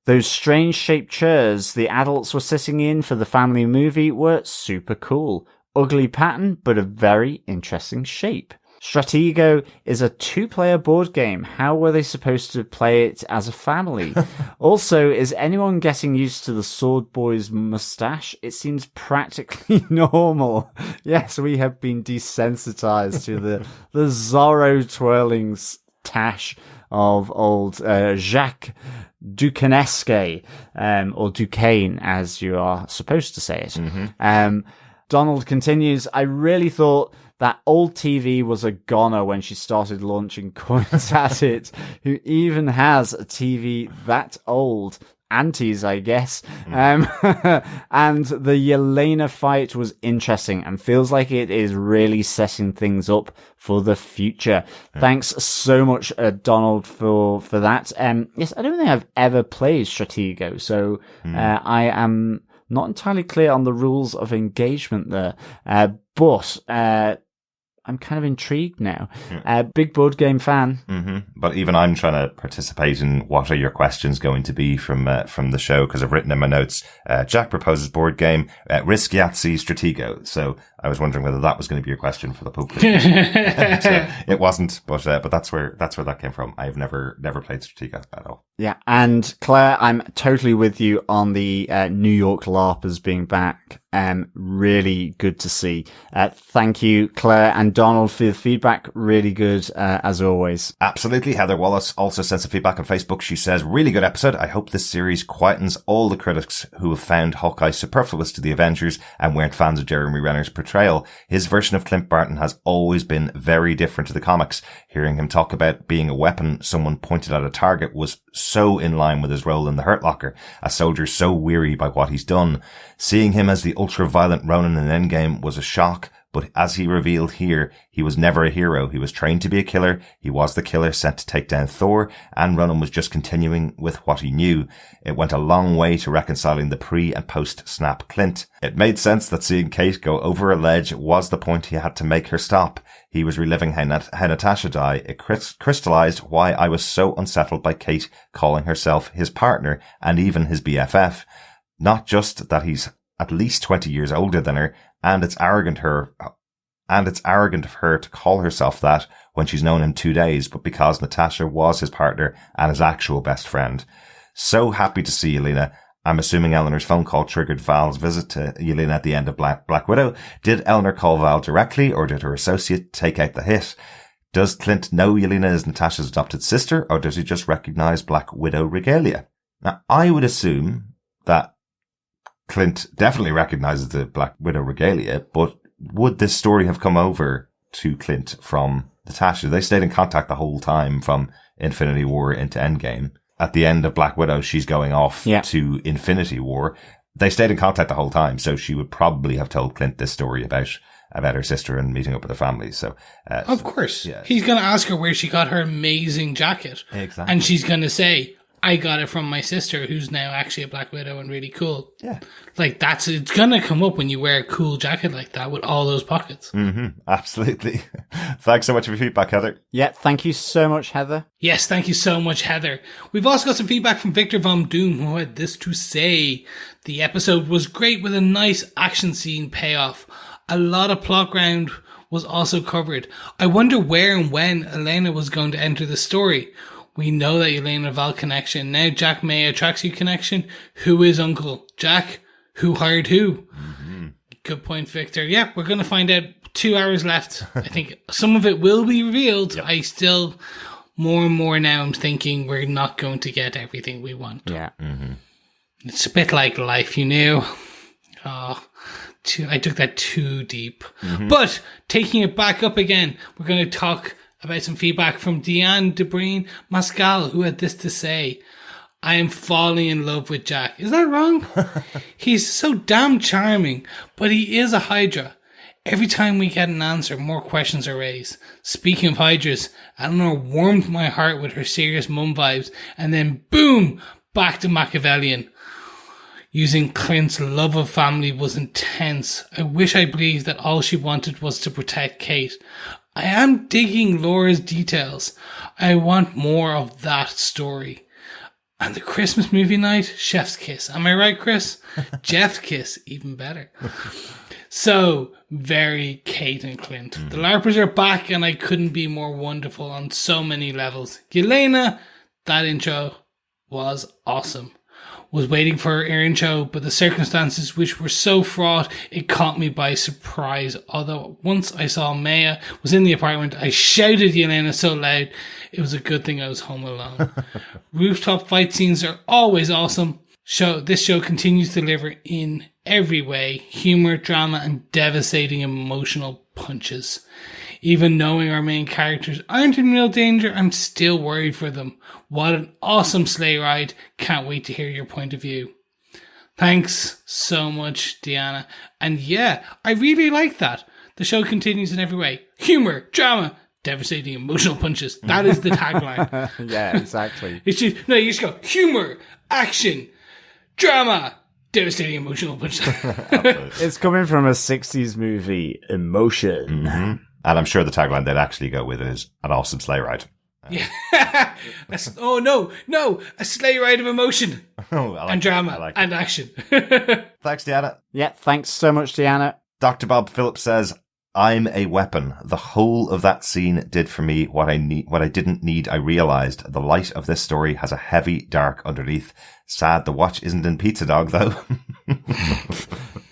Those strange-shaped chairs the adults were sitting in for the family movie were super cool. Ugly pattern, but a very interesting shape. Stratego is a 2-player board game. How were they supposed to play it as a family? Also, is anyone getting used to the Sword Boy's mustache? It seems practically normal. Yes, we have been desensitized to the Zorro twirling tash of old Jacques Duquesne, or Duquesne, as you are supposed to say it. Donald continues, I really thought that old TV was a goner when she started launching coins at it. Who even has a TV that old? Aunties, I guess. And the Yelena fight was interesting and feels like it is really setting things up for the future. Thanks so much, Donald, for that. Yes, I don't think I've ever played Stratego, so I am not entirely clear on the rules of engagement there. But I'm kind of intrigued now. Big board game fan. But even I'm trying to participate in what are your questions going to be from the show, because I've written in my notes, Jack proposes board game, Risk Yahtzee Stratego. So I was wondering whether that was going to be your question for the poker. So it wasn't, but that's where that came from. I've never played Stratego at all. Yeah, and Claire, I'm totally with you on the New York LARPers being back. Really good to see. Thank you, Claire and Donald, for the feedback. Really good, as always. Absolutely. Heather Wallace also sent some feedback on Facebook. She says, really good episode. I hope this series quietens all the critics who have found Hawkeye superfluous to the Avengers and weren't fans of Jeremy Renner's portrayal. His version of Clint Barton has always been very different to the comics. Hearing him talk about being a weapon someone pointed at a target was so in line with his role in the Hurt Locker, a soldier so weary by what he's done. Seeing him as the ultra-violent Ronin in Endgame was a shock, but as he revealed here, he was never a hero. He was trained to be a killer. He was the killer sent to take down Thor, and Ronin was just continuing with what he knew. It went a long way to reconciling the pre- and post-snap Clint. It made sense that seeing Kate go over a ledge was the point he had to make her stop. He was reliving how Natasha died. It crystallized why I was so unsettled by Kate calling herself his partner and even his BFF. Not just that he's at least 20 years older than her, and it's arrogant of her to call herself that when she's known him 2 days, but because Natasha was his partner and his actual best friend. So happy to see Yelena. I'm assuming Eleanor's phone call triggered Val's visit to Yelena at the end of Black Widow. Did Eleanor call Val directly, or did her associate take out the hit? Does Clint know Yelena is Natasha's adopted sister, or does he just recognize Black Widow regalia? Now, I would assume that Clint definitely recognizes the Black Widow regalia, but would this story have come over to Clint from Natasha? They stayed in contact the whole time from Infinity War into Endgame. At the end of Black Widow, she's going off to Infinity War. They stayed in contact the whole time, so she would probably have told Clint this story about her sister and meeting up with her family. So, of course, he's going to ask her where she got her amazing jacket. Exactly. And she's going to say, I got it from my sister, who's now actually a Black Widow and really cool. Yeah. Like, it's gonna come up when you wear a cool jacket like that with all those pockets. Absolutely. Thanks so much for your feedback, Heather. Yeah, thank you so much, Heather. Yes, thank you so much, Heather. We've also got some feedback from Victor Von Doom, who had this to say. The episode was great with a nice action scene payoff. A lot of plot ground was also covered. I wonder where and when Elena was going to enter the story. We know that Elena Val connection. Now Jack May, a Tracksuit connection. Who is Uncle? Jack? Who hired who? Good point, Victor. Yeah, we're going to find out. 2 hours left. I think some of it will be revealed. Yep. I still, more and more now, I'm thinking we're not going to get everything we want. Yeah. It's a bit like life, you know. I took that too deep. But taking it back up again, we're going to talk about some feedback from Deanne Debreen Mascal, who had this to say. I am falling in love with Jack. Is that wrong? He's so damn charming, but he is a Hydra. Every time we get an answer, more questions are raised. Speaking of Hydras, Eleanor warmed my heart with her serious mum vibes, and then boom, back to Machiavellian. Using Clint's love of family was intense. I wish I believed that all she wanted was to protect Kate. I am digging Laura's details. I want more of that story. And the Christmas movie night, chef's kiss. Am I right, Chris? Jeff's kiss, even better. So very Kate and Clint. The LARPers are back and I couldn't be more wonderful on so many levels. Yelena, that intro was awesome. Was waiting for her intro, but the circumstances which were so fraught, it caught me by surprise. Although once I saw Maya was in the apartment, I shouted Yelena so loud, it was a good thing I was home alone. Rooftop fight scenes are always awesome. This show continues to deliver in every way, humor, drama, and devastating emotional punches. Even knowing our main characters aren't in real danger, I'm still worried for them. What an awesome sleigh ride. Can't wait to hear your point of view. Thanks so much, Deanna. And yeah, I really like that. The show continues in every way. Humor, drama, devastating emotional punches. That is the tagline. Yeah, exactly. You just go humor, action, drama, devastating emotional punches. It's coming from a 60s movie, emotion. Mm-hmm. And I'm sure the tagline they'd actually go with is an awesome sleigh ride. Yeah. Oh, no, a sleigh ride of emotion and drama and action. Thanks, Deanna. Yeah, thanks so much, Deanna. Dr. Bob Phillips says, I'm a weapon. The whole of that scene did for me what I didn't need. I realized the light of this story has a heavy dark underneath. Sad the watch isn't in Pizza Dog, though.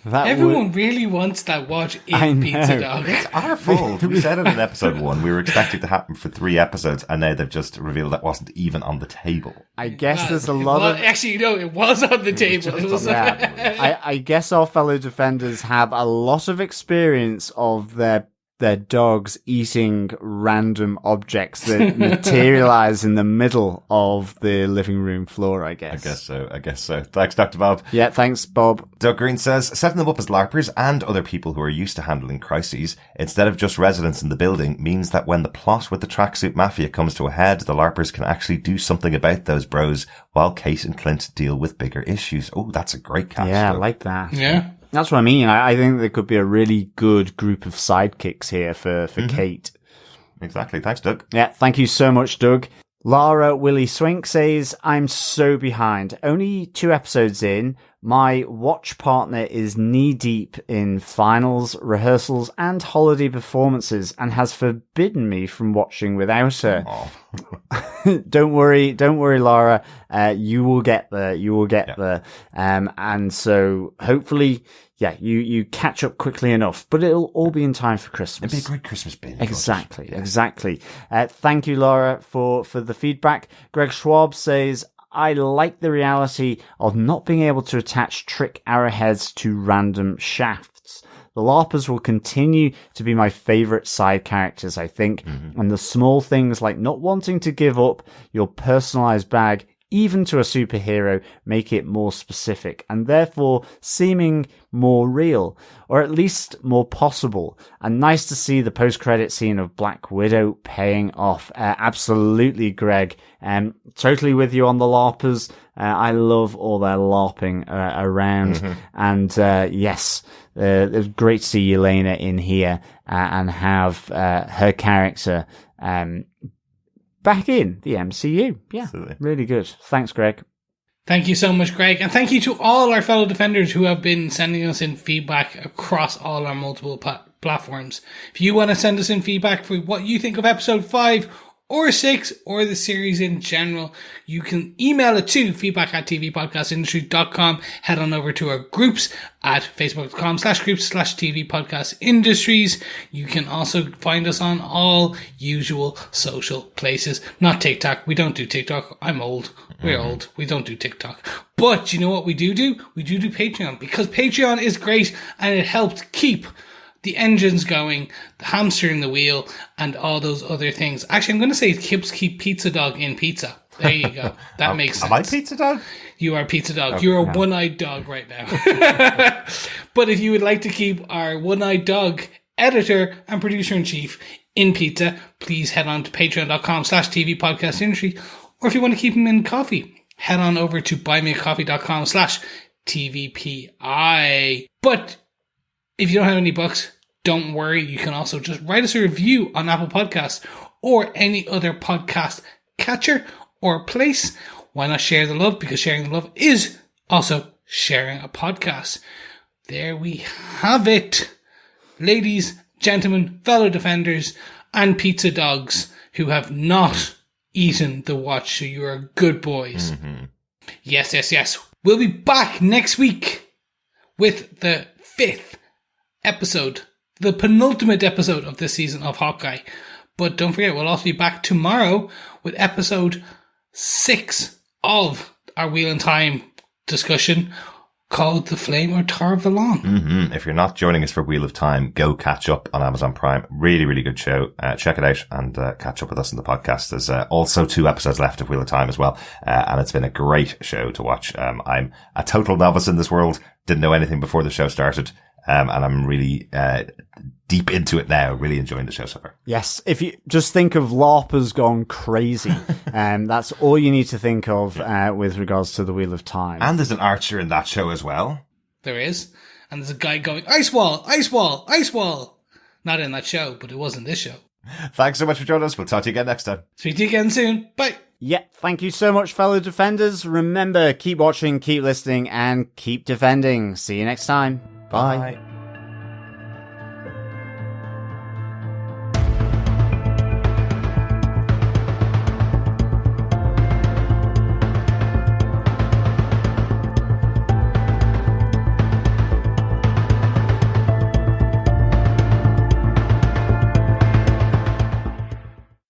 Everyone really wants that watch in Pizza Dog. It's our fault. We said it in episode 1. We were expecting it to happen for 3 episodes, and now they've just revealed that wasn't even on the table. I guess there's a lot of... Actually, no, it was on the table. I guess our fellow defenders have a lot of experience of their dogs eating random objects that materialize in the middle of the living room floor, I guess. I guess so. Thanks, Dr. Bob. Yeah, thanks, Bob. Doug Green says, setting them up as LARPers and other people who are used to handling crises, instead of just residents in the building, means that when the plot with the Tracksuit Mafia comes to a head, the LARPers can actually do something about those bros while Kate and Clint deal with bigger issues. Oh, that's a great catch. Yeah, though. I like that. Yeah. That's what I mean. I think there could be a really good group of sidekicks here for Kate. Exactly. Thanks, Doug. Yeah, thank you so much, Doug. Lara Willie Swink says, I'm so behind. Only 2 episodes in, my watch partner is knee-deep in finals, rehearsals, and holiday performances and has forbidden me from watching without her. Don't worry, Lara. You will get there. And so hopefully, yeah, you catch up quickly enough, but it'll all be in time for Christmas. It'd be a great Christmas binge. Exactly. Thank you, Laura, for the feedback. Greg Schwab says, I like the reality of not being able to attach trick arrowheads to random shafts. The LARPers will continue to be my favourite side characters, I think, and the small things like not wanting to give up your personalised bag even to a superhero, make it more specific and therefore seeming more real, or at least more possible. And nice to see the post-credit scene of Black Widow paying off. Absolutely, Greg. Totally with you on the LARPers. I love all their LARPing around. And yes, it's great to see Elena in here and have her character back in the MCU. Yeah, absolutely. Really good. Thanks, Greg. Thank you so much, Greg. And thank you to all our fellow defenders who have been sending us in feedback across all our multiple platforms. If you want to send us in feedback for what you think of episode 5 or 6 or the series in general, you can email it to feedback@tvpodcastindustry.com. Head on over to our groups at facebook.com/groups/tvpodcastindustries. You can also find us on all usual social places. Not TikTok. We don't do TikTok. I'm old. We're old. We don't do TikTok. But you know what we do? We do Patreon, because Patreon is great and it helped keep the engine's going, the hamster in the wheel, and all those other things. Actually, I'm going to say it helps keep Pizza Dog in pizza. There you go. That makes sense. Am I Pizza Dog? You are Pizza Dog. Okay, you're a one-eyed dog right now. But if you would like to keep our one-eyed dog editor and producer-in-chief in pizza, please head on to patreon.com/tvpodcastindustry. Or if you want to keep him in coffee, head on over to buymeacoffee.com/tvpi. But if you don't have any bucks, don't worry. You can also just write us a review on Apple Podcasts or any other podcast catcher or place. Why not share the love? Because sharing the love is also sharing a podcast. there we have it. Ladies, gentlemen, fellow defenders, and pizza dogs who have not eaten the watch, so you are good boys. Mm-hmm. Yes. We'll be back next week with the 5th episode, the penultimate episode of this season of Hawkeye. But don't forget, we'll also be back tomorrow with episode 6 of our Wheel in Time discussion, called The Flame or Tar of the Lawn. Mm-hmm. If you're not joining us for Wheel of Time, go catch up on Amazon Prime. Really, really good show. Check it out and catch up with us in the podcast. There's also 2 episodes left of Wheel of Time as well. And it's been a great show to watch. I'm a total novice in this world. Didn't know anything before the show started. And I'm really deep into it now. Really enjoying the show so far. Yes, if you just think of LARPers gone crazy, that's all you need to think of with regards to the Wheel of Time. And there's an archer in that show as well. There is. And there's a guy going, ice wall, ice wall, ice wall. Not in that show, but it was in this show. Thanks so much for joining us. We'll talk to you again next time. Speak to you again soon. Bye. Yeah, thank you so much, fellow defenders. Remember, keep watching, keep listening, and keep defending. See you next time. Bye.